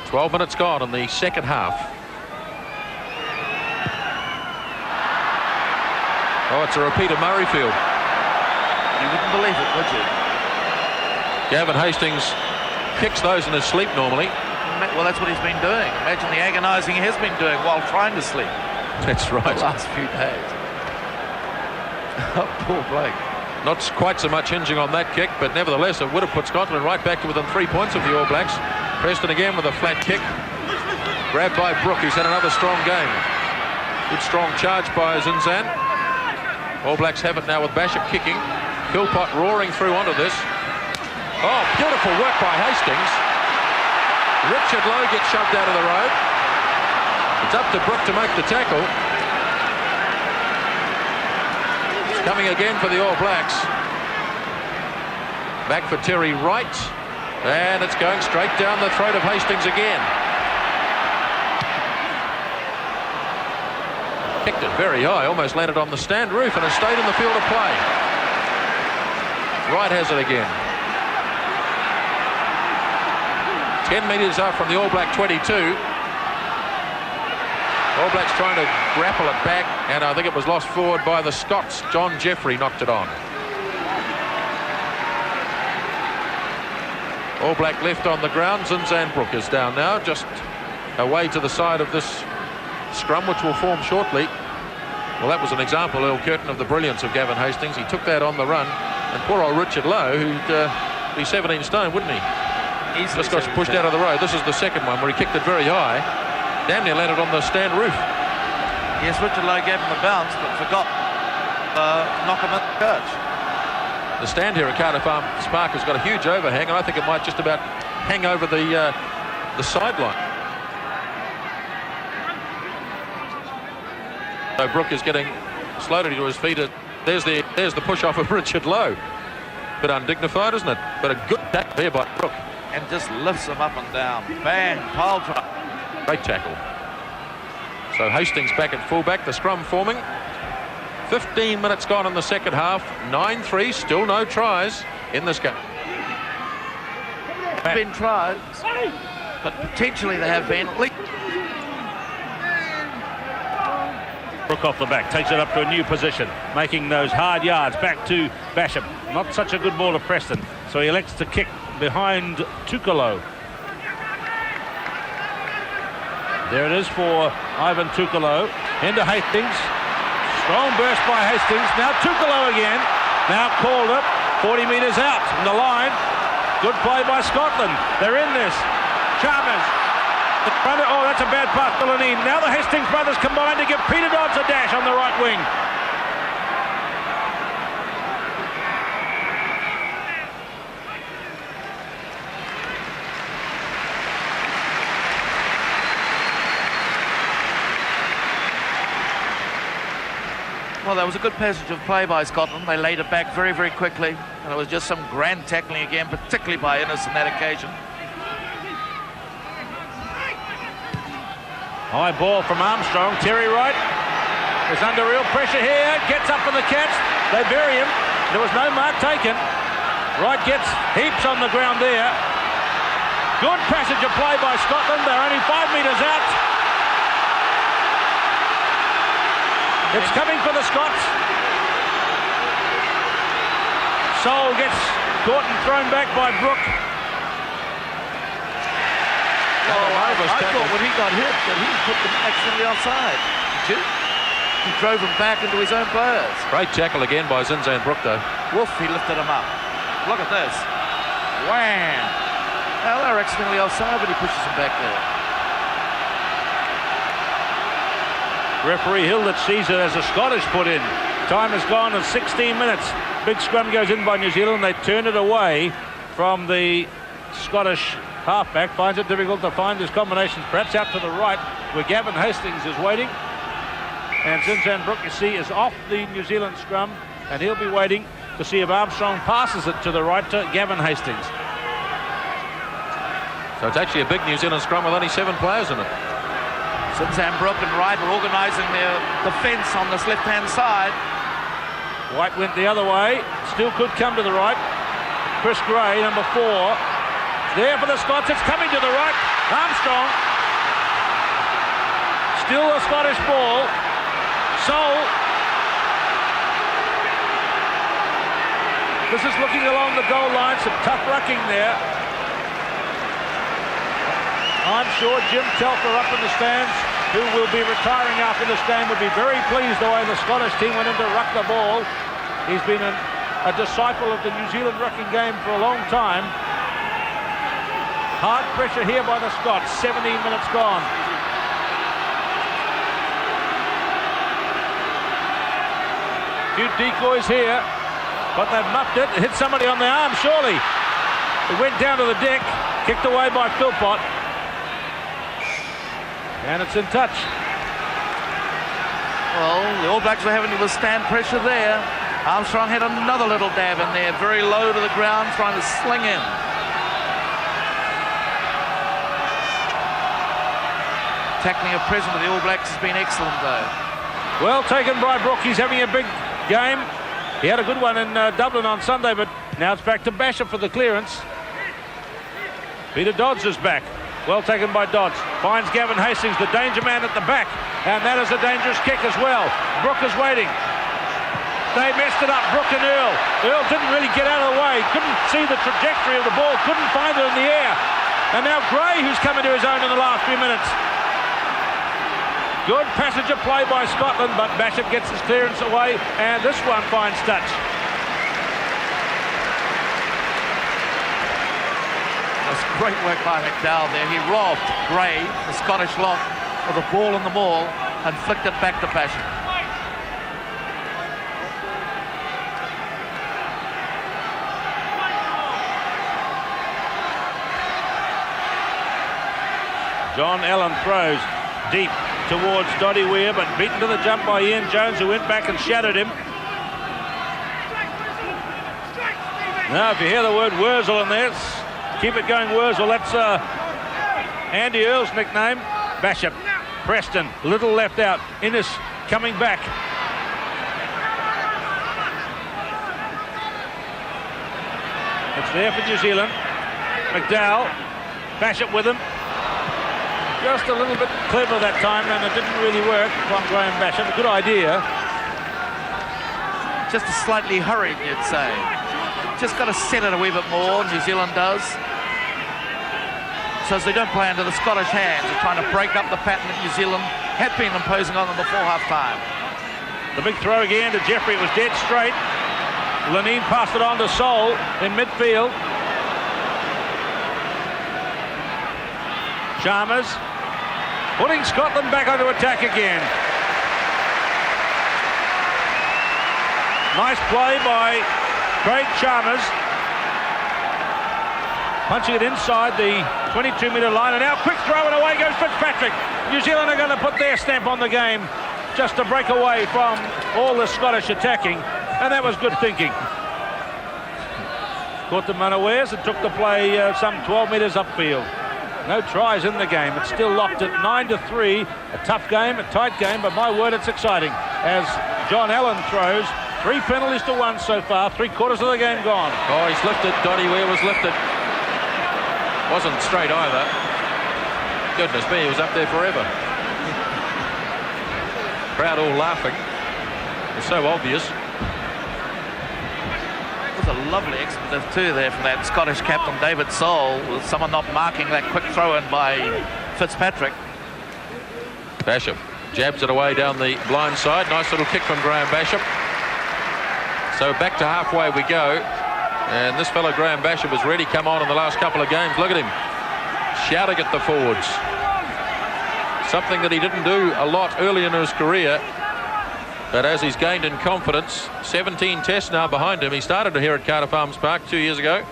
"12 minutes gone in the second half. Oh, it's a repeat of Murrayfield. You wouldn't believe it, would you? Gavin Hastings kicks those in his sleep normally. well, that's what he's been doing. Imagine the agonising he has been doing while trying to sleep. That's right. The last few days. Oh, poor Blake. Not quite so much hinging on that kick, but nevertheless it would have put Scotland right back to within 3 points of the All Blacks. Preston again with a flat kick. Grabbed by Brook, who's had another strong game. Good strong charge by Zinzan. All Blacks have it now with Basham kicking. Philpott roaring through onto this. Oh, beautiful work by Hastings. Richard Lowe gets shoved out of the road. It's up to Brook to make the tackle. It's coming again for the All Blacks. Back for Terry Wright. And it's going straight down the throat of Hastings again. Kicked it very high, almost landed on the stand roof and has stayed in the field of play. Wright has it again. 10 metres up from the All Black 22. All Blacks trying to grapple it back, and I think it was lost forward by the Scots. John Jeffrey knocked it on. All Black left on the ground. Zinzan Brook is down now, just away to the side of this scrum, which will form shortly. Well, that was an example, Earl Curtin, of the brilliance of Gavin Hastings. He took that on the run, and poor old Richard Lowe, who'd be 17 stone, wouldn't he? Easily just got pushed out of the road. This is the second one where he kicked it very high. Damn near landed on the stand roof. Yes, Richard Lowe gave him the bounce, but forgot knock him in the church. The stand here at Cardiff Arms Park has got a huge overhang, and I think it might just about hang over the sideline. So Brook is getting slowly to his feet. There's the push off of Richard Lowe. Bit undignified, isn't it? But a good tackle here by Brook. And just lifts him up and down. Bang, pile drive. Great tackle. So Hastings back at fullback, the scrum forming. 15 minutes gone in the second half. 9-3, still no tries in this game. There have been tries, but potentially there have been. Brook off the back, takes it up to a new position, making those hard yards back to Basham. Not such a good ball to Preston, so he elects to kick behind Tukalo. There it is for Ivan Tukalo. Into Hastings. Strong burst by Hastings. Now Tukalo again. Now called up 40 metres out from the line. Good play by Scotland. They're in this. Chalmers. Oh, that's a bad pass, Delaney. Now the Hastings brothers combine to give Peter Dodds a dash on the right wing. Well, that was a good passage of play by Scotland. They laid it back very, very quickly. And it was just some grand tackling again, particularly by Innes on that occasion. High ball from Armstrong. Terry Wright is under real pressure here. Gets up for the catch. They bury him. There was no mark taken. Wright gets heaps on the ground there. Good passage of play by Scotland. They're only 5 metres out. It's coming for the Scots. Sol gets caught and thrown back by Brook. I thought when he got hit that he put them accidentally offside. Did you? He drove him back into his own players. Great tackle again by Zinzan Brook, though. Wolf, he lifted him up. Look at this. Wham! Well, they're accidentally offside, but he pushes him back there. Referee Hilditch sees it as a Scottish put in. Time has gone at 16 minutes. Big scrum goes in by New Zealand. They turn it away from the Scottish halfback. Finds it difficult to find his combinations. Perhaps out to the right where Gavin Hastings is waiting. And Zinzan Brook, you see, is off the New Zealand scrum. And he'll be waiting to see if Armstrong passes it to the right to Gavin Hastings. So it's actually a big New Zealand scrum with only 7 players in it. Zinzan Brook and Wright are organising their defence on this left-hand side. White went the other way. Still could come to the right. Chris Gray, number 4. There for the Scots. It's coming to the right. Armstrong. Still a Scottish ball. Sol. This is looking along the goal line. Some tough rucking there. I'm sure Jim Telfer up in the stands, who will be retiring after this game, would be very pleased the way the Scottish team went in to ruck the ball. He's been a disciple of the New Zealand rucking game for a long time. Hard pressure here by the Scots. 17 minutes gone. Few decoys here, but they've muffed it. Hit somebody on the arm, surely. It went down to the deck, kicked away by Philpott. And it's in touch. Well, the All Blacks were having to withstand pressure there. Armstrong had another little dab in there, very low to the ground, trying to sling in. Tackling of Preston of the All Blacks has been excellent, though. Well taken by Brook. He's having a big game. He had a good one in Dublin on Sunday, but now it's back to Basham for the clearance. Peter Dodds is back. Well taken by Dodds. Finds Gavin Hastings, the danger man at the back. And that is a dangerous kick as well. Brook is waiting. They messed it up, Brook and Earl. Earl didn't really get out of the way. Couldn't see the trajectory of the ball. Couldn't find it in the air. And now Gray, who's come into his own in the last few minutes. Good passenger play by Scotland, but Basham gets his clearance away, and this one finds touch. That's great work by McDowell there. He robbed Gray, the Scottish lock, of the ball in the maul and flicked it back to Basham. John Allen throws deep towards Doddy Weir, but beaten to the jump by Ian Jones, who went back and shadowed him. Now, if you hear the word Wurzel in there, keep it going, Wurzel. That's Andy Earl's nickname. Basham, Preston, little left out. Innes coming back. It's there for New Zealand. McDowell, Basham with him. Just a little bit clever that time, and it didn't really work from Graham Basham. A good idea. Just slightly hurried, you'd say. Just got to set it a wee bit more, New Zealand does. So as they don't play into the Scottish hands, they're trying to break up the pattern that New Zealand had been imposing on them before half-time. The big throw again to Jeffrey. It was dead straight. Lenine passed it on to Sol in midfield. Chalmers putting Scotland back onto attack again. Nice play by Craig Chalmers. Punching it inside the 22-metre line, and now quick throw, and away goes Fitzpatrick. New Zealand are going to put their stamp on the game just to break away from all the Scottish attacking, and that was good thinking. Caught them unawares and took the play some 12 metres upfield. No tries in the game. It's still locked at 9-3. A tough game, a tight game, but my word, it's exciting. As John Allen throws, 3 penalties to 1 so far. 3/4 of the game gone. Oh, he's lifted. Doddy Weir was lifted. Wasn't straight either. Goodness me, he was up there forever. Crowd all laughing. It's so obvious. A lovely expletive too there from that Scottish captain David Sol, with someone not marking that quick throw in by Fitzpatrick. Basham jabs it away down the blind side. Nice little kick from Graham Basham. So back to halfway we go, and this fellow Graham Basham has really come on in the last couple of games. Look at him shouting at the forwards, something that he didn't do a lot early in his career. But as he's gained in confidence, 17 tests now behind him. He started here at Cardiff Arms Park 2 years ago.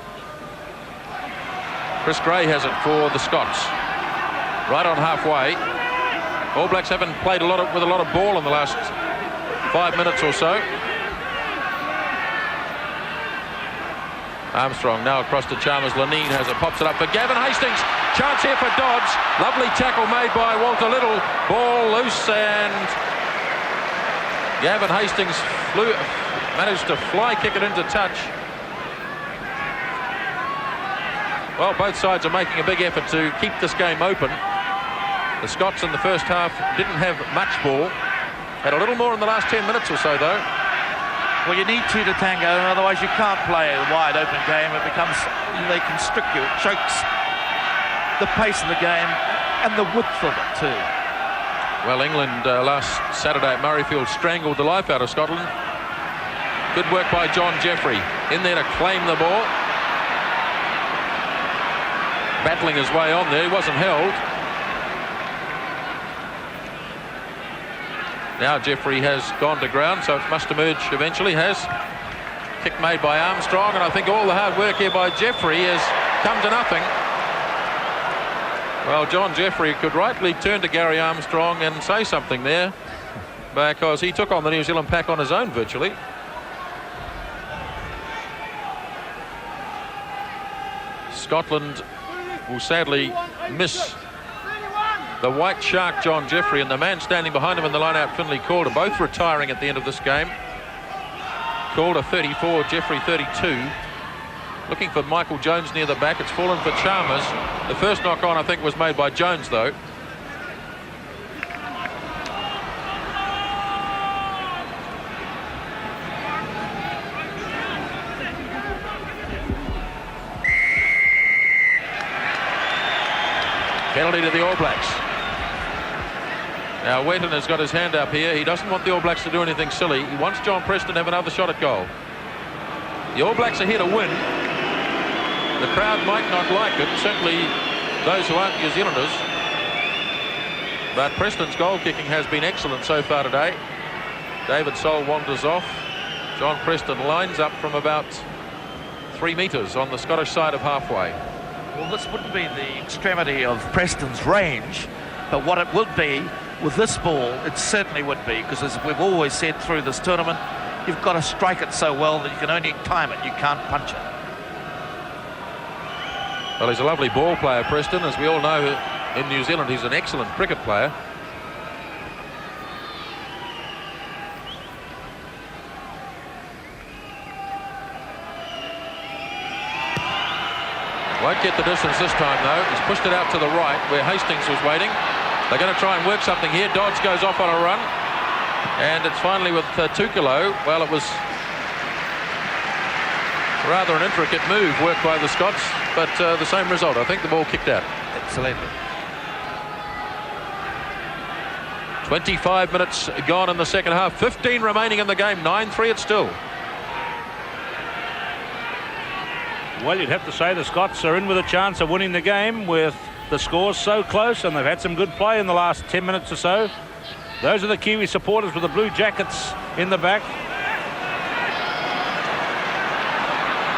Chris Gray has it for the Scots. Right on halfway. All Blacks haven't played with a lot of ball in the last 5 minutes or so. Armstrong now across to Chalmers. Lenine has it, pops it up for Gavin Hastings. Chance here for Dodds. Lovely tackle made by Walter Little. Ball loose, and Gavin Hastings managed to fly kick it into touch. Well, both sides are making a big effort to keep this game open. The Scots in the first half didn't have much ball. Had a little more in the last 10 minutes or so, though. Well, you need 2 to tango, otherwise you can't play a wide open game. It becomes, they constrict you, it chokes. the pace of the game and the width of it too. Well, England last Saturday at Murrayfield strangled the life out of Scotland. Good work by John Jeffrey in there to claim the ball. Battling his way on there, he wasn't held. Now Jeffrey has gone to ground, so it must emerge eventually. Has kick made by Armstrong, and I think all the hard work here by Jeffrey has come to nothing. Well, John Jeffrey could rightly turn to Gary Armstrong and say something there, because he took on the New Zealand pack on his own virtually. Scotland will sadly miss the white shark John Jeffrey, and the man standing behind him in the line-out, Finlay Calder, both retiring at the end of this game. Calder 34, Jeffrey 32. Looking for Michael Jones near the back. It's fallen for Chalmers. The first knock on, I think, was made by Jones, though. Penalty to the All Blacks. Now Wetton has got his hand up here. He doesn't want the All Blacks to do anything silly. He wants John Preston to have another shot at goal. The All Blacks are here to win. The crowd might not like it, certainly those who aren't New Zealanders. But Preston's goal kicking has been excellent so far today. David Soul wanders off. John Preston lines up from about 3 metres on the Scottish side of halfway. Well, this wouldn't be the extremity of Preston's range, but what it would be with this ball, it certainly would be, because as we've always said through this tournament, you've got to strike it so well that you can only time it, you can't punch it. Well, he's a lovely ball player, Preston. As we all know, in New Zealand, he's an excellent cricket player. Won't get the distance this time, though. He's pushed it out to the right, where Hastings was waiting. They're going to try and work something here. Dodds goes off on a run. And it's finally with Tukalo. Well, it was rather an intricate move worked by the Scots, but the same result. I think the ball kicked out. Absolutely. 25 minutes gone in the second half. 15 remaining in the game. 9-3 it's still. Well, you'd have to say the Scots are in with a chance of winning the game with the scores so close, and they've had some good play in the last 10 minutes or so. Those are the Kiwi supporters with the blue jackets in the back.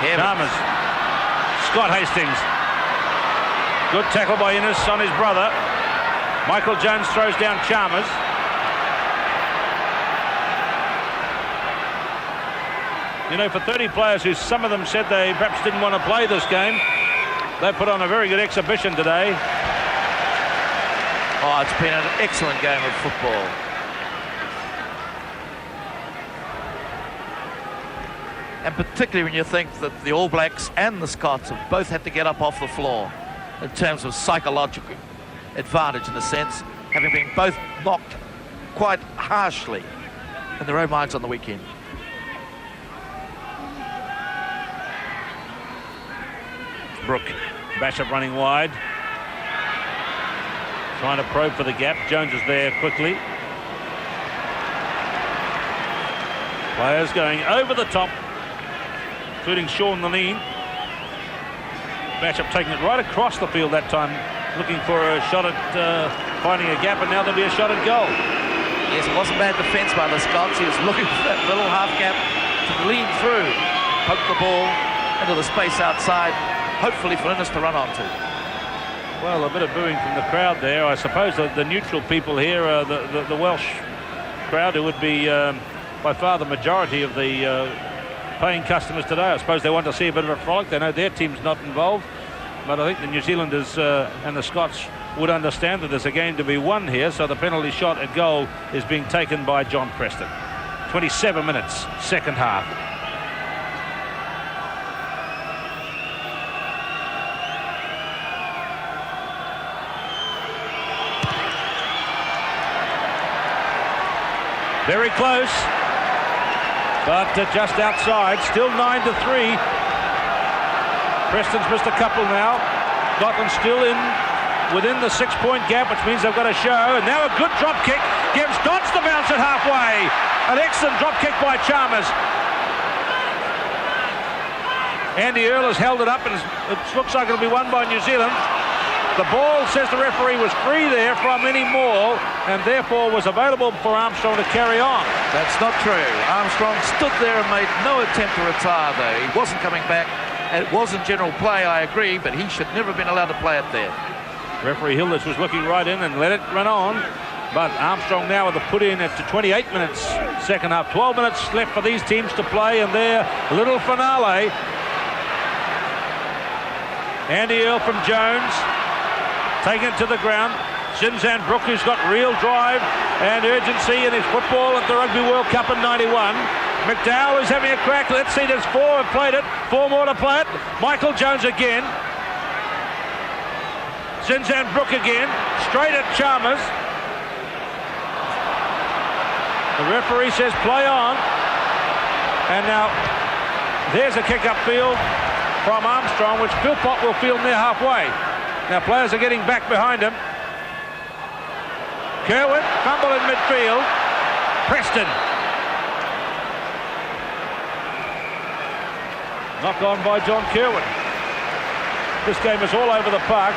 Chalmers. Scott Hastings. Good tackle by Innes on his brother. Michael Jones throws down Chalmers. You know, for 30 players who some of them said they perhaps didn't want to play this game, they put on a very good exhibition today. Oh, it's been an excellent game of football. And particularly when you think that the All Blacks and the Scots have both had to get up off the floor in terms of psychological advantage, in a sense, having been both knocked quite harshly in their own minds on the weekend. Brooke, Basham running wide. Trying to probe for the gap. Jones is there quickly. Players going over the top, including Sean Levine. Basham taking it right across the field that time, looking for a shot at finding a gap, and now there'll be a shot at goal. Yes, it wasn't bad defence by the Scots. He was looking for that little half gap to lean through, poke the ball into the space outside, hopefully for Innes to run onto. Well, a bit of booing from the crowd there. I suppose the neutral people here are the Welsh crowd, who would be by far the majority of the paying customers today. I suppose they want to see a bit of a frolic. They know their team's not involved, but I think the New Zealanders and the Scots would understand that there's a game to be won here, so the penalty shot at goal is being taken by John Preston. 27 minutes, second half. Very close, but just outside. Still 9-3. Preston's missed a couple now. Scotland still in within the 6-point gap, which means they've got a show. And now a good drop kick gives Dodds the bounce at halfway. An excellent drop kick by Chalmers. Andy Earl has held it up, and it looks like it'll be won by New Zealand. The ball, says the referee, was free there from any maul, and therefore was available for Armstrong to carry on. That's not true. Armstrong stood there and made no attempt to retire there. He wasn't coming back. It wasn't general play, I agree, but he should never have been allowed to play it there. Referee Hilditch was looking right in and let it run on. But Armstrong now with the put in at 28 minutes, second half. 12 minutes left for these teams to play, and their little finale. Andy Earl from Jones, taken to the ground. Zinzan Brook, who's got real drive and urgency in his football at the Rugby World Cup in 91. McDowell is having a crack. Let's see, there's 4 have played it. 4 more to play it. Michael Jones again. Zinzan Brook again. Straight at Chalmers. The referee says play on. And now there's a kick upfield from Armstrong, which Philpott will field near halfway. Now players are getting back behind him. Kerwin, fumble in midfield. Preston. Knock on by John Kerwin. This game is all over the park.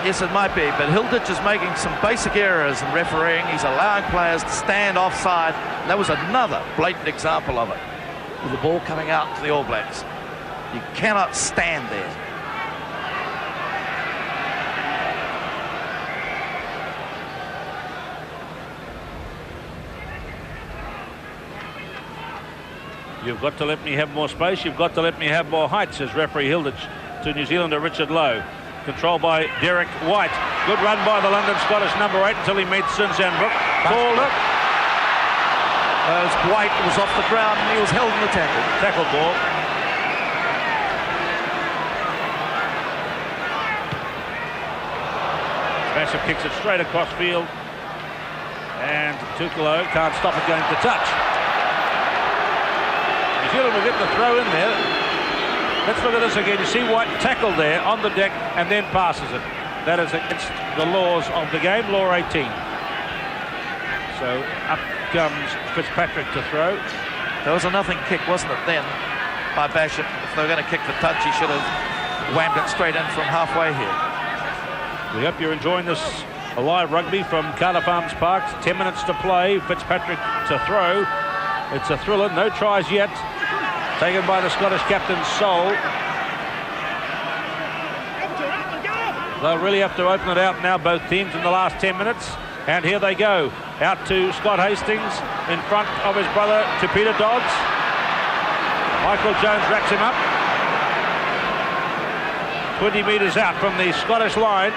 Yes, it might be, but Hilditch is making some basic errors in refereeing. He's allowing players to stand offside. That was another blatant example of it, with the ball coming out to the All Blacks. You cannot stand there. You've got to let me have more space. You've got to let me have more height, says referee Hilditch to New Zealander Richard Lowe. Controlled by Derek White. Good run by the London Scottish number 8 until he meets Zinzan Brook. Called it. As White was off the ground and he was held in the tackle. Tackle ball. Basham kicks it straight across field. And Tukalo can't stop it going to touch. New Zealand will get the throw in there. Let's look at this again. You see White tackled there on the deck and then passes it. That is against the laws of the game, law 18. So up comes Fitzpatrick to throw. There was a nothing kick, wasn't it, then, by Basham? If they were going to kick the touch, he should have whammed it straight in from halfway here. We hope you're enjoying this live rugby from Cardiff Arms Park. 10 minutes to play. Fitzpatrick to throw. It's a thriller. No tries yet. Taken by the Scottish captain, Sol. They'll really have to open it out now, both teams, in the last 10 minutes. And here they go. Out to Scott Hastings in front of his brother, to Peter Dodds. Michael Jones wraps him up. 20 metres out from the Scottish line.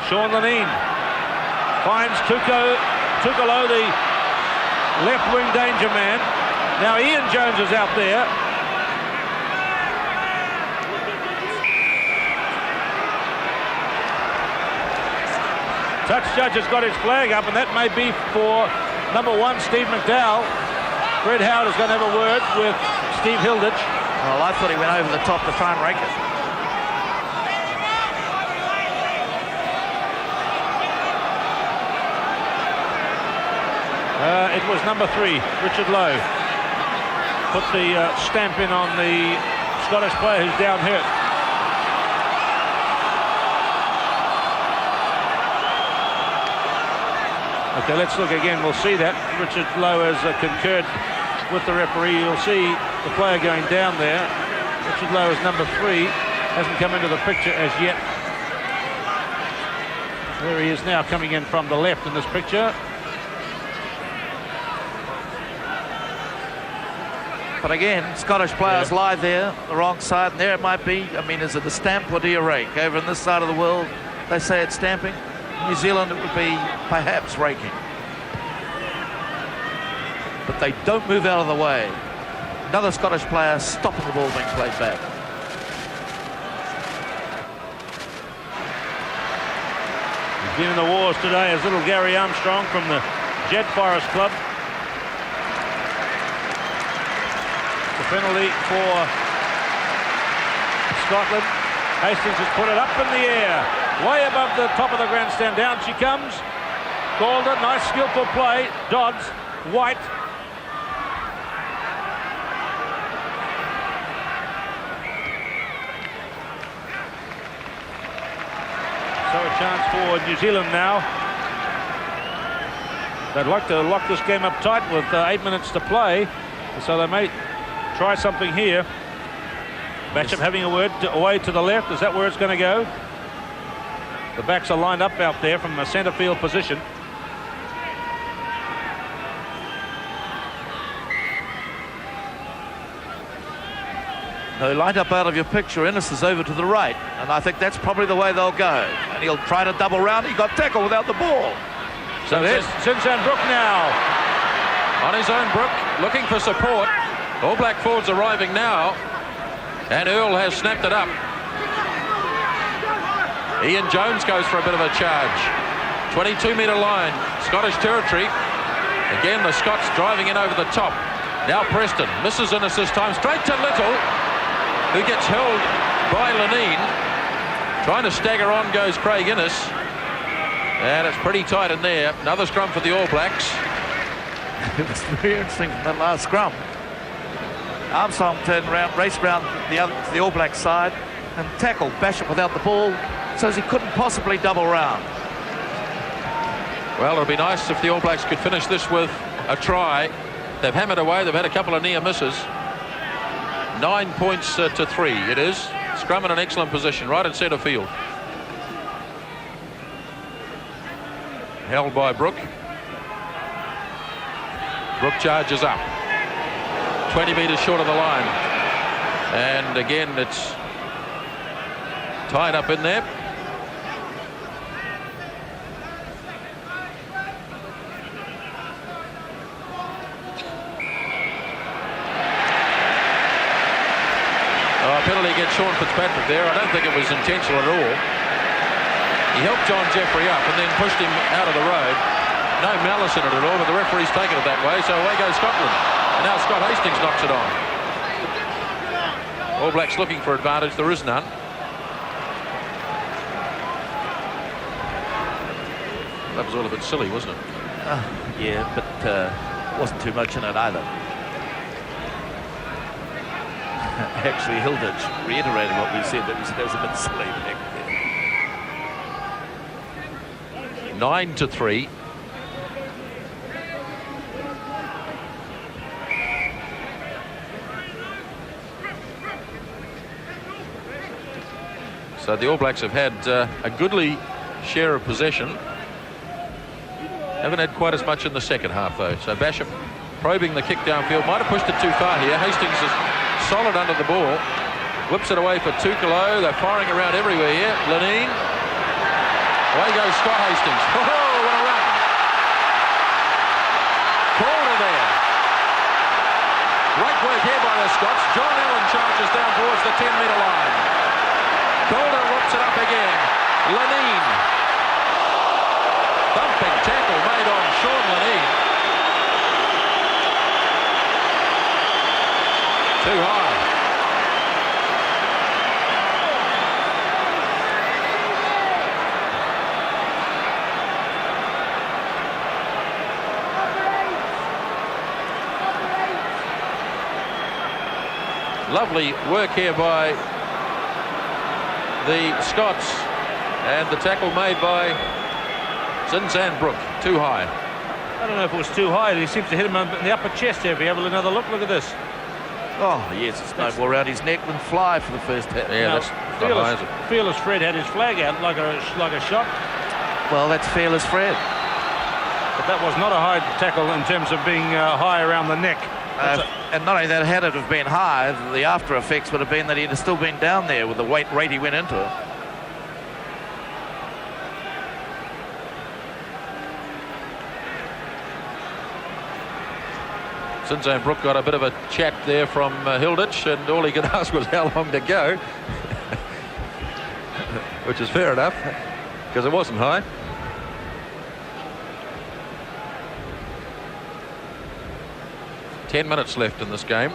Sean Lanine finds Tukalo, the left wing danger man. Now Ian Jones is out there. Touch judge has got his flag up, and that may be for number 1, Steve McDowell. Fred Howard is going to have a word with Steve Hilditch. Well, I thought he went over the top to try and rake it. It was number 3, Richard Lowe. Put the stamp in on the Scottish player who's down hurt. Okay, let's look again. We'll see that. Richard Lowe has concurred with the referee. You'll see the player going down there. Richard Lowe is number 3. Hasn't come into the picture as yet. There he is now, coming in from the left in this picture. But again, Scottish players lie there, the wrong side, and there it might be. I mean, is it a stamp or do you rake? Over on this side of the world, they say it's stamping. New Zealand, it would be perhaps raking. But they don't move out of the way. Another Scottish player stopping the ball being played back. He's been in the wars today as little Gary Armstrong from the Jed Forest Club. The penalty for Scotland. Hastings has put it up in the air, way above the top of the grandstand. Down she comes. Called it. Nice skillful play. Dodds, White. So a chance for New Zealand now. They'd like to lock this game up tight with 8 minutes to play, so they may try something here. Basham having a word away to the left. Is that where it's going to go? The backs are lined up out there from a centre field position. No, lined up out of your picture. Innes is over to the right, and I think that's probably the way they'll go. And he'll try to double round. He got tackled without the ball. So there's Sinsan Brook now. On his own, Brook looking for support. All Black forwards arriving now. And Earl has snapped it up. Ian Jones goes for a bit of a charge. 22-metre line, Scottish territory. Again, the Scots driving in over the top. Now Preston misses Innes this time. Straight to Little, who gets held by Lenine. Trying to stagger on goes Craig Innes. And it's pretty tight in there. Another scrum for the All Blacks. It was very interesting from that last scrum. Armstrong turned around, raced round the All Black side and tackled Basham without the ball, so as he couldn't possibly double round. Well, it'll be nice if the All Blacks could finish this with a try. They've hammered away. They've had a couple of near misses. 9 points to 3 it is. Scrum in an excellent position, right in centre field. Held by Brook. Brook charges up. 20 metres short of the line. And again, it's tied up in there. Penalty against Sean Fitzpatrick there. I don't think it was intentional at all. He helped John Jeffrey up and then pushed him out of the road. No malice in it at all, but the referee's taken it that way, so away goes Scotland. And now Scott Hastings knocks it on. All Blacks looking for advantage. There is none. That was all a bit silly, wasn't it? Yeah, but wasn't too much in it either. Actually, Hilditch reiterated what we said, that it was a bit silly back there. 9-3. So the All Blacks have had a goodly share of possession. Haven't had quite as much in the second half, though. So Basham probing the kick downfield. Might have pushed it too far here. Hastings is solid under the ball. Whips it away for Tukalo. They're firing around everywhere here. Lenine. Away goes Scott Hastings. Oh, what a run. Calder there. Great work here by the Scots. John Allen charges down towards the 10-metre line. Calder whips it up again. Lenine. Thumping tackle made on Sean Lenine. Too high. Lovely work here by the Scots, and the tackle made by Sinsan Brook. Too high. I don't know if it was too high. He seems to hit him in the upper chest here. If you have another look at this. Oh, yes, it's no more around his neck than fly for the first hit. Yeah, now, Fearless Fred had his flag out like a shot. Well, that's Fearless Fred. But that was not a high tackle in terms of being high around the neck. And not only that, had it have been high, the after effects would have been that he'd have still been down there with the weight rate he went into it. Sinsan Brook got a bit of a chat there from Hilditch, and all he could ask was how long to go. Which is fair enough, because it wasn't high. .10 minutes left in this game.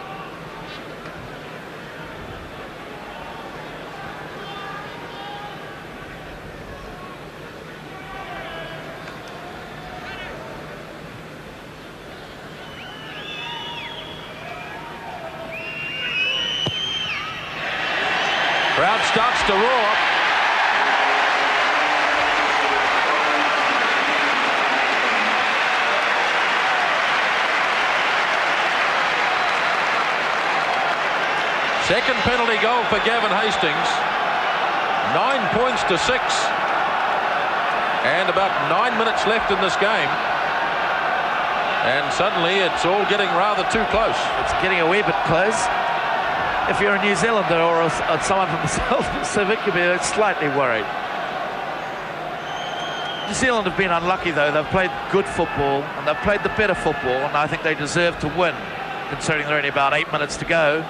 Crowd starts to roar. Second penalty goal for Gavin Hastings. 9 points to 6. And about 9 minutes left in this game. And suddenly it's all getting rather too close. It's getting a wee bit close. If you're a New Zealander or someone from the South Pacific, you'd be slightly worried. New Zealand have been unlucky, though. They've played good football, and they've played the better football, and I think they deserve to win, considering there are only about 8 minutes to go.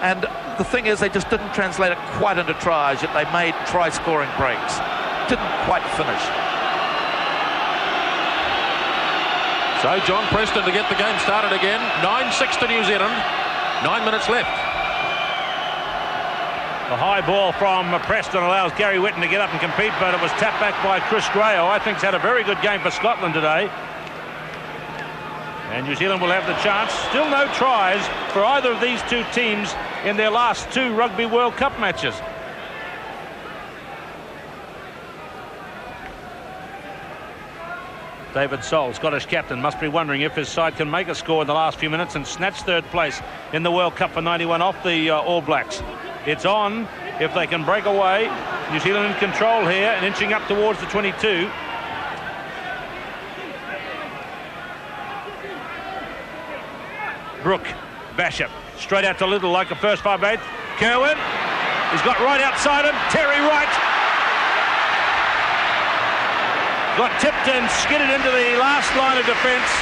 And the thing is, they just didn't translate it quite into tries, yet they made try-scoring breaks. Didn't quite finish. So John Preston to get the game started again. 9-6 to New Zealand. 9 minutes left. The high ball from Preston allows Gary Whitten to get up and compete, but it was tapped back by Chris Gray, who I think's had a very good game for Scotland today. And New Zealand will have the chance. Still no tries for either of these two teams in their last 2 Rugby World Cup matches. David Soul, Scottish captain, must be wondering if his side can make a score in the last few minutes and snatch third place in the World Cup for 91 off the All Blacks. It's on if they can break away. New Zealand in control here and inching up towards the 22. Brooke, Basham, straight out to Little like a first 5/8. Kerwin, he's got right outside him. Terry Wright got tipped and skidded into the last line of defence.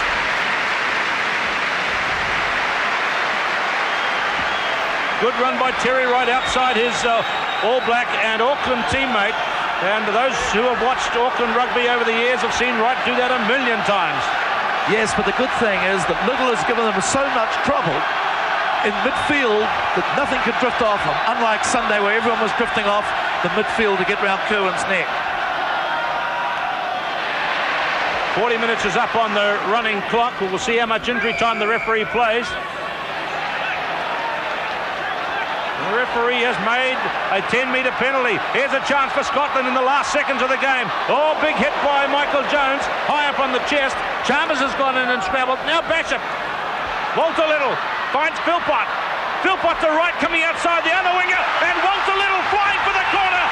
Good run by Terry Wright outside his All Black and Auckland teammate. And those who have watched Auckland rugby over the years have seen Wright do that a million times. Yes, but the good thing is that Little has given them so much trouble in midfield that nothing could drift off them, unlike Sunday where everyone was drifting off the midfield to get round Kerwin's neck. 40 minutes is up on the running clock. We will see how much injury time the referee plays. The referee has made a 10-metre penalty. Here's a chance for Scotland in the last seconds of the game. Oh, big hit by Michael Jones, high up on the chest. Chalmers has gone in and scrambled. Now Basham. Walter Little finds Philpott. Philpott to right, coming outside the other winger. And Walter Little flying for the corner.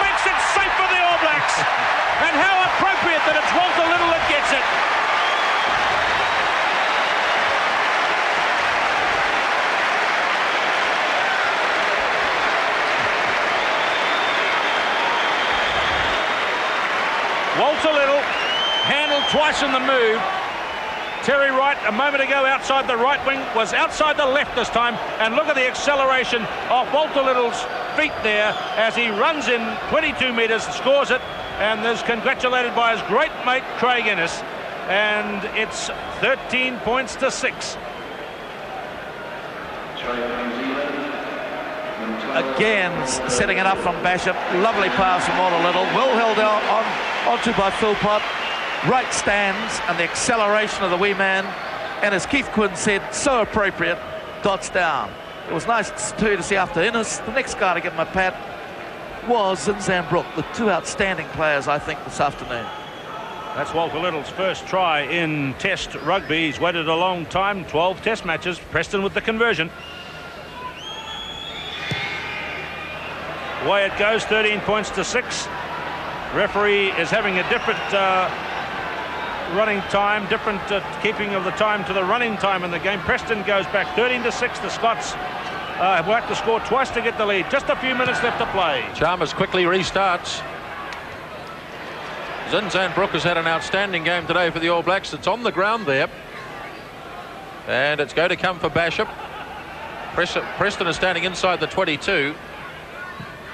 Makes it safe for the All Blacks. And how appropriate that it's Walter Little that gets it. Walter Little handled twice in the move. Terry Wright a moment ago outside the right wing, was outside the left this time, and look at the acceleration of Walter Little's feet there as he runs in 22 metres, scores it, and is congratulated by his great mate Craig Innes, and it's 13 points to 6. Again, setting it up from Basham. Lovely pass from Walter Little. Well held onto by Philpott. Right stands, and the acceleration of the wee man, and as Keith Quinn said, so appropriate, dots down. It was nice too to see after Innes, the next guy to give him a pat was Zinzan Brooke, the 2 outstanding players I think this afternoon. That's Walter Little's first try in Test rugby. He's waited a long time, 12 Test matches. Preston with the conversion. Away it goes, 13 points to 6. Referee is having a different running time, different keeping of the time to the running time in the game. Preston goes back 13 to 6. The Scots have worked to score twice to get the lead. Just a few minutes left to play. Chalmers quickly restarts. Zinzan Brooke has had an outstanding game today for the All Blacks. It's on the ground there. And it's going to come for Basham. Preston is standing inside the 22.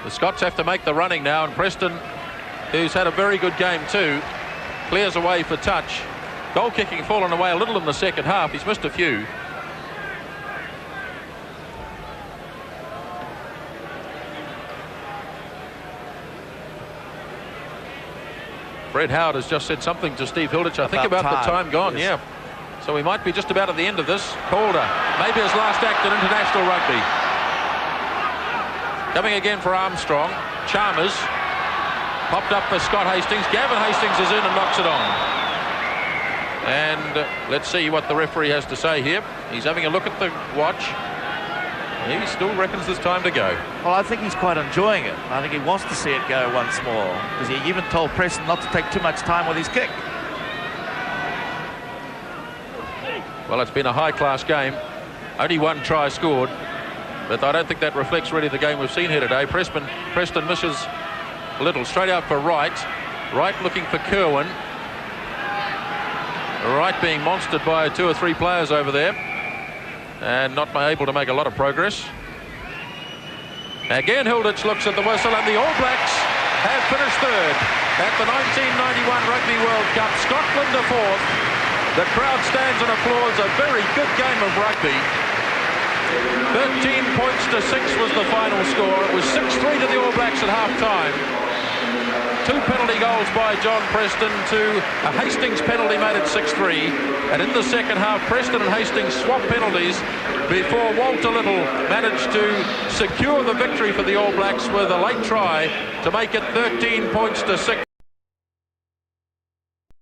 The Scots have to make the running now, and Preston, who's had a very good game too, clears away for touch. Goal kicking fallen away a little in the second half. He's missed a few. Fred Howard has just said something to Steve Hilditch, I think, about the time gone. Yes. Yeah. So we might be just about at the end of this. Calder, maybe his last act in international rugby. Coming again for Armstrong. Chalmers. Popped up for Scott Hastings. Gavin Hastings is in and knocks it on. And let's see what the referee has to say here. He's having a look at the watch. He still reckons there's time to go. Well, I think he's quite enjoying it. I think he wants to see it go once more, because he even told Preston not to take too much time with his kick. Well, it's been a high-class game. Only one try scored, but I don't think that reflects really the game we've seen here today. Preston misses a little. Straight out for Wright. Wright looking for Kerwin. Wright being monstered by 2 or 3 players over there and not able to make a lot of progress. Again, Hilditch looks at the whistle, and the All Blacks have finished third at the 1991 Rugby World Cup. Scotland are fourth. The crowd stands and applauds a very good game of rugby. 13 points to 6 was the final score. It was 6-3 to the All Blacks at half-time. 2 penalty goals by John Preston to a Hastings penalty made it 6-3. And in the second half, Preston and Hastings swapped penalties before Walter Little managed to secure the victory for the All Blacks with a late try to make it 13 points to 6.